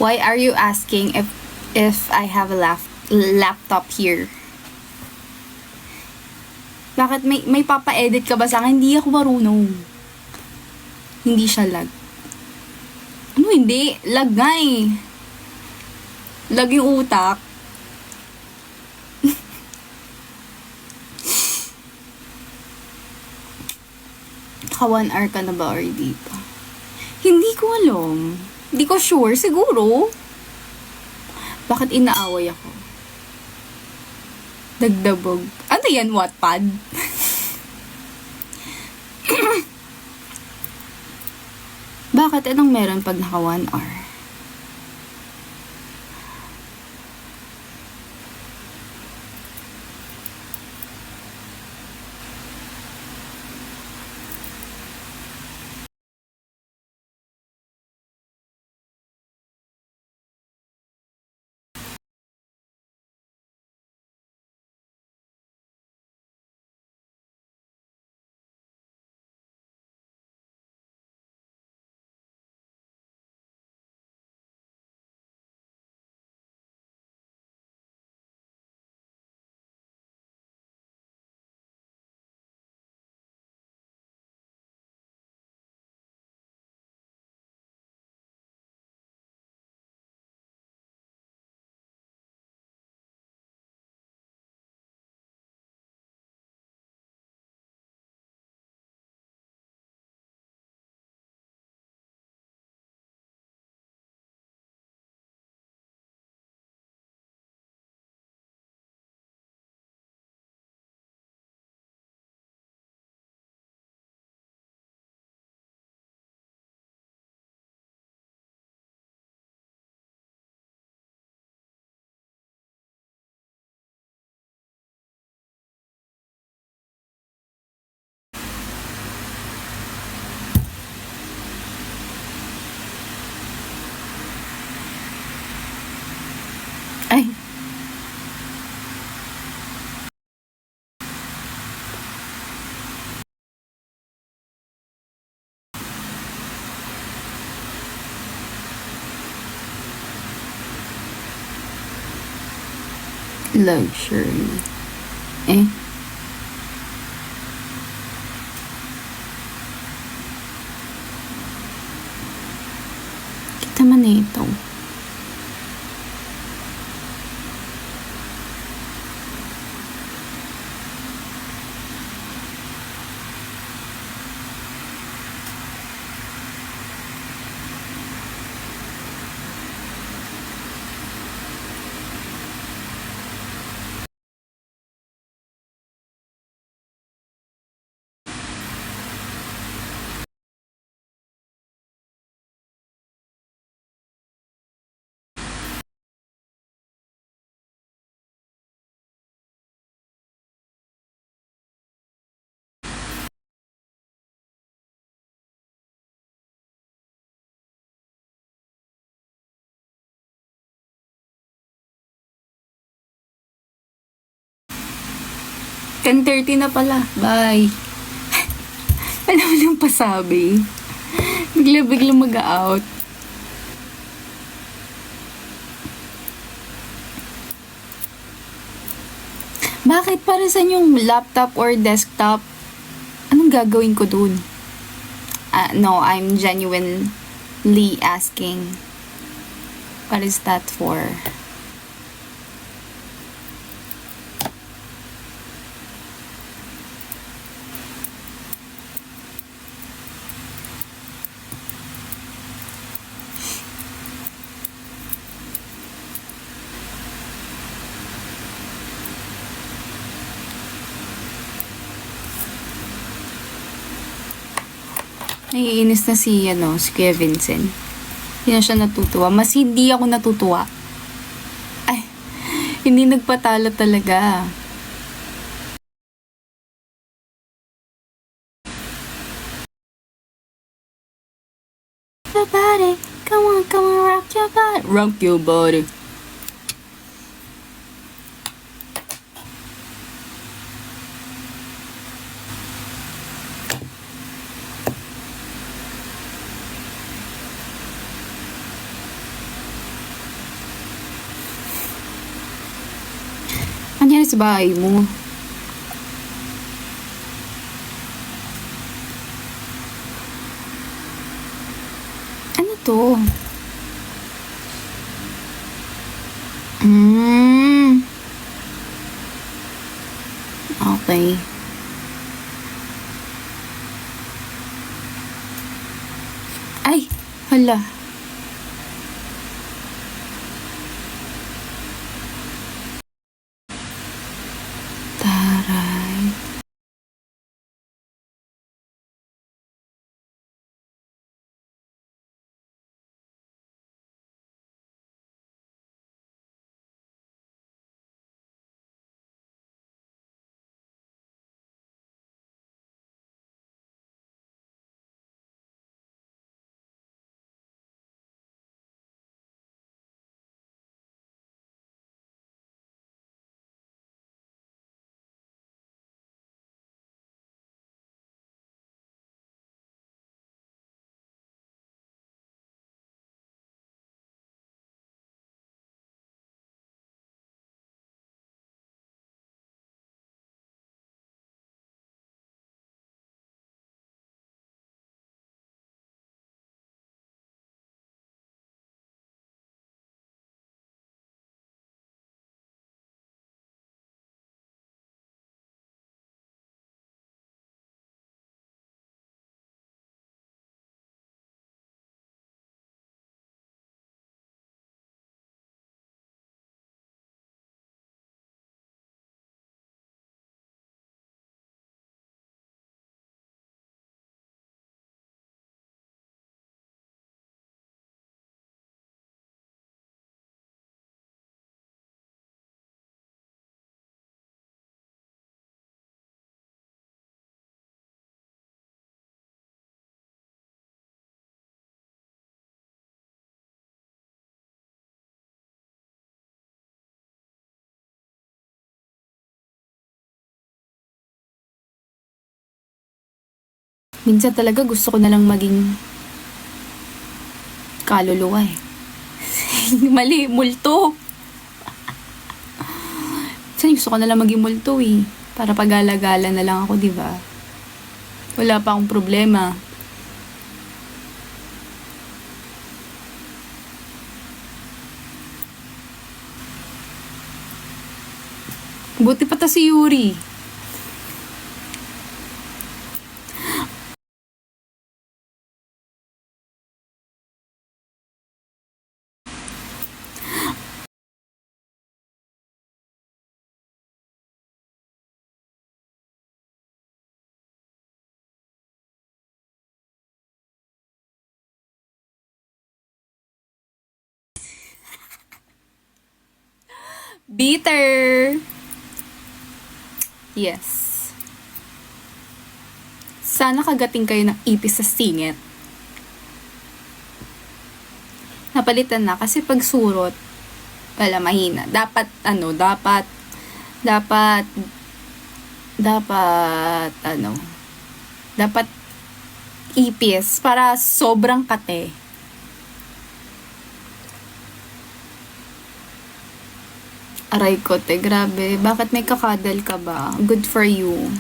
Why are you asking if I have a laptop here? Bakit may papa-edit ka ba sa akin? Hindi ako marunong. Hindi siya lag. Ano hindi? Lag nga eh. Lag yung utak. Ka 1 hour ka na ba or di pa? Hindi ko alam. Hindi ko sure. Siguro. Bakit inaaway ako? Dagdabog. Ano yan, Wattpad? Bakit? Anong meron pag naka 1 hour? Ay. Luxury. Eh? Kita man ito. $10:30 na pala. Bye. Alam mo lang pasabi. Bigla-bigla mag-out. Bakit para sa yung laptop or desktop? Anong gagawin ko dun? No, I'm genuinely asking. What is that for? Naiinis na si Kuya Vincent. Hindi na siya natutuwa. Mas hindi ako natutuwa. Ay, hindi nagpatalo talaga. Your body, come on, rock your body. Rock your body. nangyari sa bahay mo? Ano to? Okay. Ay, hala. Taray. Minsan talaga gusto ko na lang maging kaluluwa eh. Mali, multo. Minsan gusto ko na lang maging multo eh. Para pagala-gala na lang ako, di ba? Wala pa akong problema. Buti pa ta si Yuri. Bitter! Yes. Sana kagating kayo ng ipis sa singit. Napalitan na kasi pag surot, wala, mahina. Dapat ipis para sobrang kate. Aray ko, te, grabe. Bakit may kakadal ka ba? Good for you.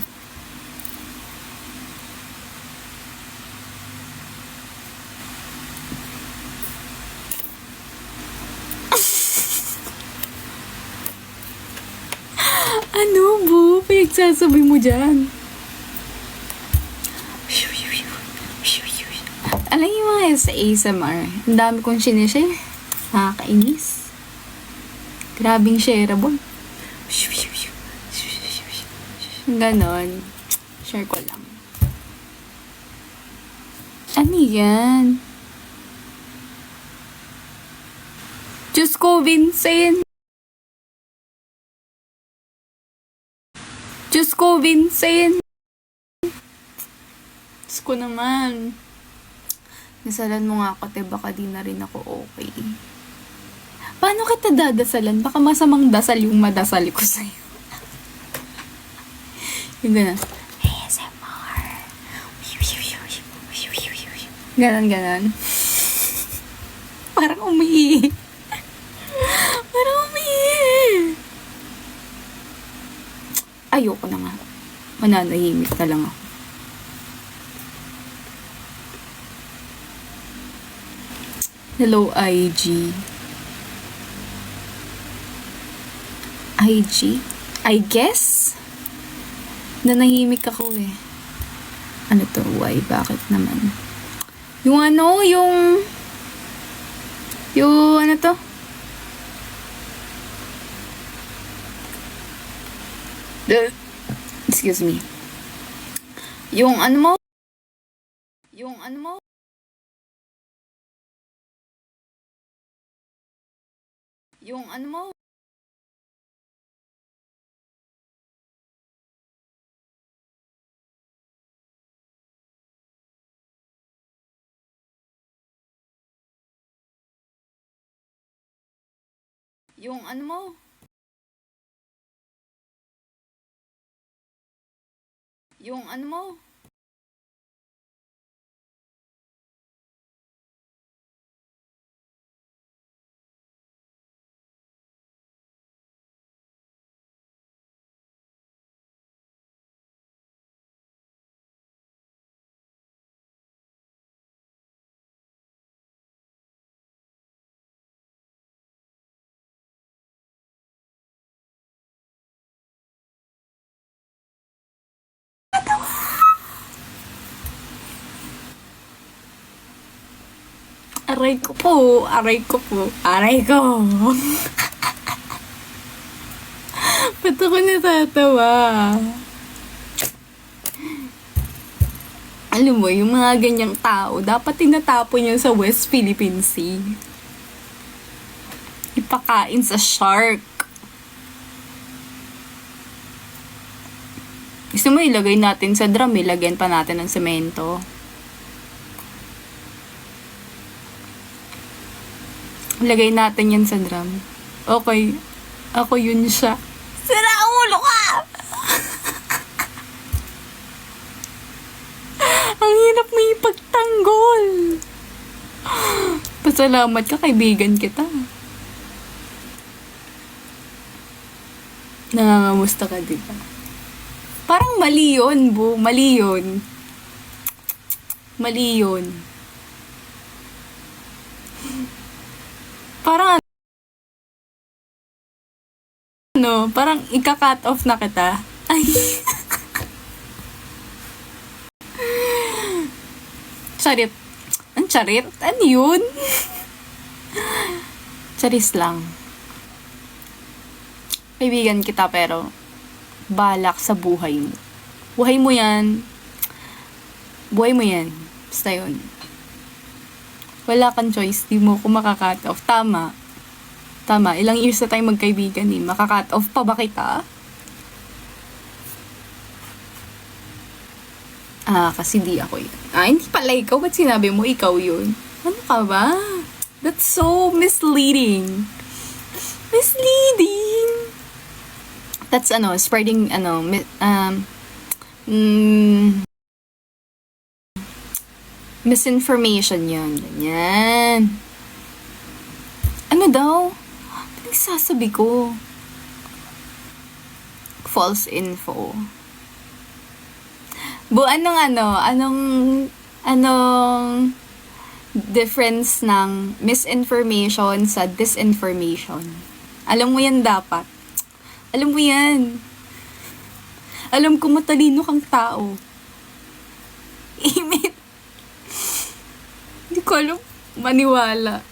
Ano, bu? Pinagsasabi mo dyan. Alam yung mga sa ASMR, ang dami kong sinishare. Nakakainis. Grabing shareable. Ganon. Share ko lang. Ano yan? Diyos ko, Vincent! Diyos ko, Vincent! Diyos ko naman. Nasalan mo nga ako, te, baka di na rin ako okay. Paano kita dadasalan? Baka masamang dasal yung madasal ko sa'yo. Yung gano'n. ASMR. Ganon. Parang umihi. Parang umihi. Ayoko na nga. Mananahimik na lang ako. Hello, IG. IG? I guess? Nanahimik ako eh. Ano to? Why? Bakit naman? Yung ano, yung ano to? Excuse me. Yung ano mo? Yung ano mo? Yung ano mo? Yung ano mo? Yung ano mo? Aray ko po. Aray ko po. Aray ko. Ba't ako natatawa? Alam mo, yung mga ganyang tao, dapat tinatapon yan sa West Philippine Sea. Ipakain sa shark. Gusto mo ilagay natin sa drum, ilagyan pa natin ng semento. Ilagay natin yan sa drum. Okay. Ako yun siya. Sira ulo ka! Ang hirap mo ipagtanggol. Pasalamat ka, kaibigan kita. Nangangamusta ka, diba? Parang mali yun, Bu. Mali yun. Mali yun. Parang ano, parang ika-cut off na kita. Ay. Charit. Ang charit? Ano yun? Charis lang. Kaibigan kita pero balak sa buhay mo. Buhay mo yan. Buhay mo yan. Basta yun. Wala kang choice. Di mo ko maka-cut off. Tama. Tama. Ilang years na tayo magkaibigan eh. Maka-cut off pa ba kita? Kasi di ako yun. Hindi pala ikaw. Ba't sinabi mo ikaw yun? Ano ka ba? That's so misleading. Misleading. That's spreading, misinformation yun. Ganyan. Ano daw? Pinagsasabi ko. False info. Anong difference ng misinformation sa disinformation? Alam mo yan dapat. Alam mo yan. Alam ko matalino kang tao. Amen. Hindi ko alam maniwala.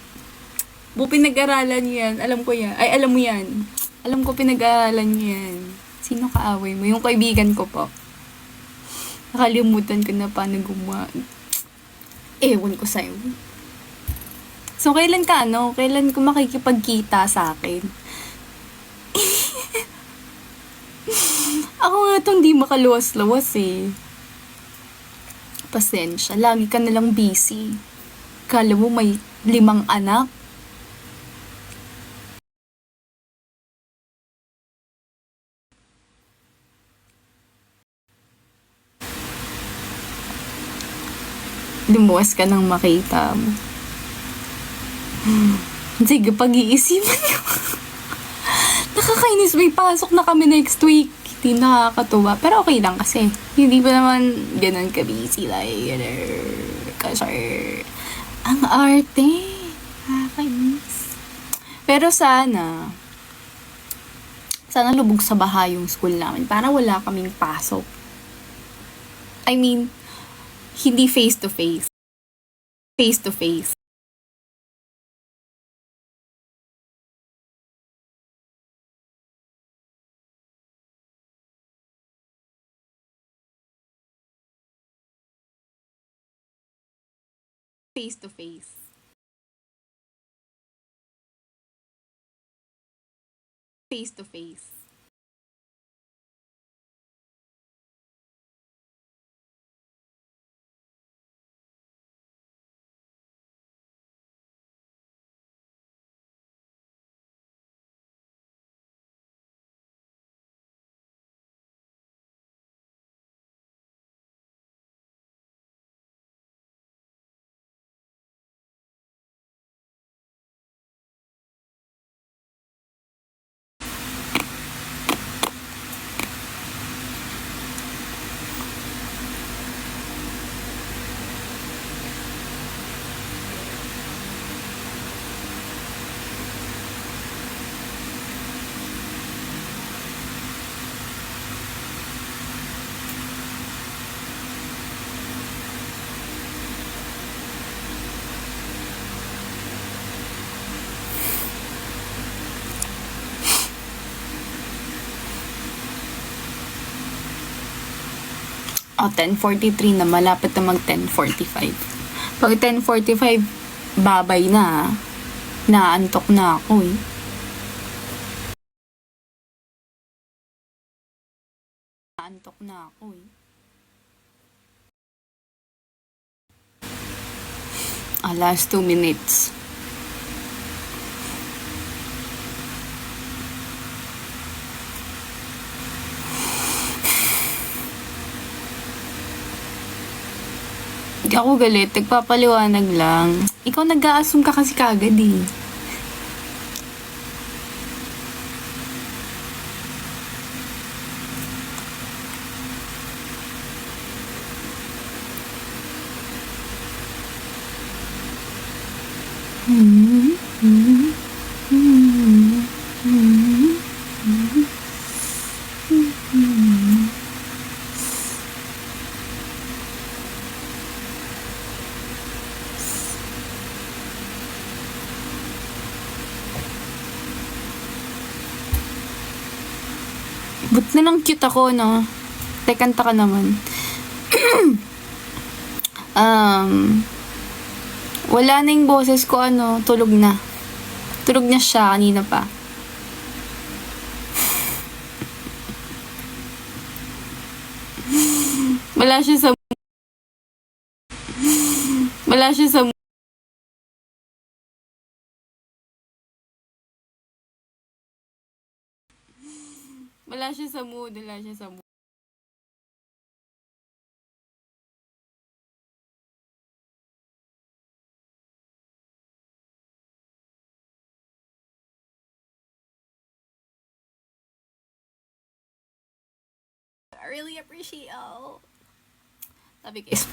Pinag-aralan yan. Alam ko yan. Ay, alam mo yan. Alam ko pinag-aralan yan. Sino kaaway mo? Yung kaibigan ko po. Nakalimutan ko na paano gumawa. Ewan ko sa'yo. So, kailan ko makikipagkita sa akin? Ako nga itong di makaluwas-lawas eh. Pasensya. Lagi ka nalang busy. Kala mo may 5 anak. Lumuwas ka nang makita mo. Sige, pag-iisipan ko. Nakakainis, may pasok na kami next week. Di nakakatuwa. Pero okay lang kasi hindi pa naman ganun ka-busy. Like, kasi ang arte. Nakakainis. Pero sana lubog sa baha yung school namin para wala kaming pasok. I mean, hindi face-to-face. Face-to-face. Face-to-face. Face-to-face. O, 10:43 na. Malapit na mag 10:45. Pag 10:45, babay na. Naantok na ako eh. Naantok na ako eh. Last 2 minutes. Hindi ako galit. Nagpapaliwanag lang. Ikaw nag-a-assume ka kasi kagad eh. Ba't na lang cute ako, no? Tekanta ka naman. Wala na yung boses ko, tulog na. Tulog na siya kanina pa. Wala siya sa... Wala siya sa... Wala siya sa mood. Wala siya sa mood. I really appreciate you. Love you guys.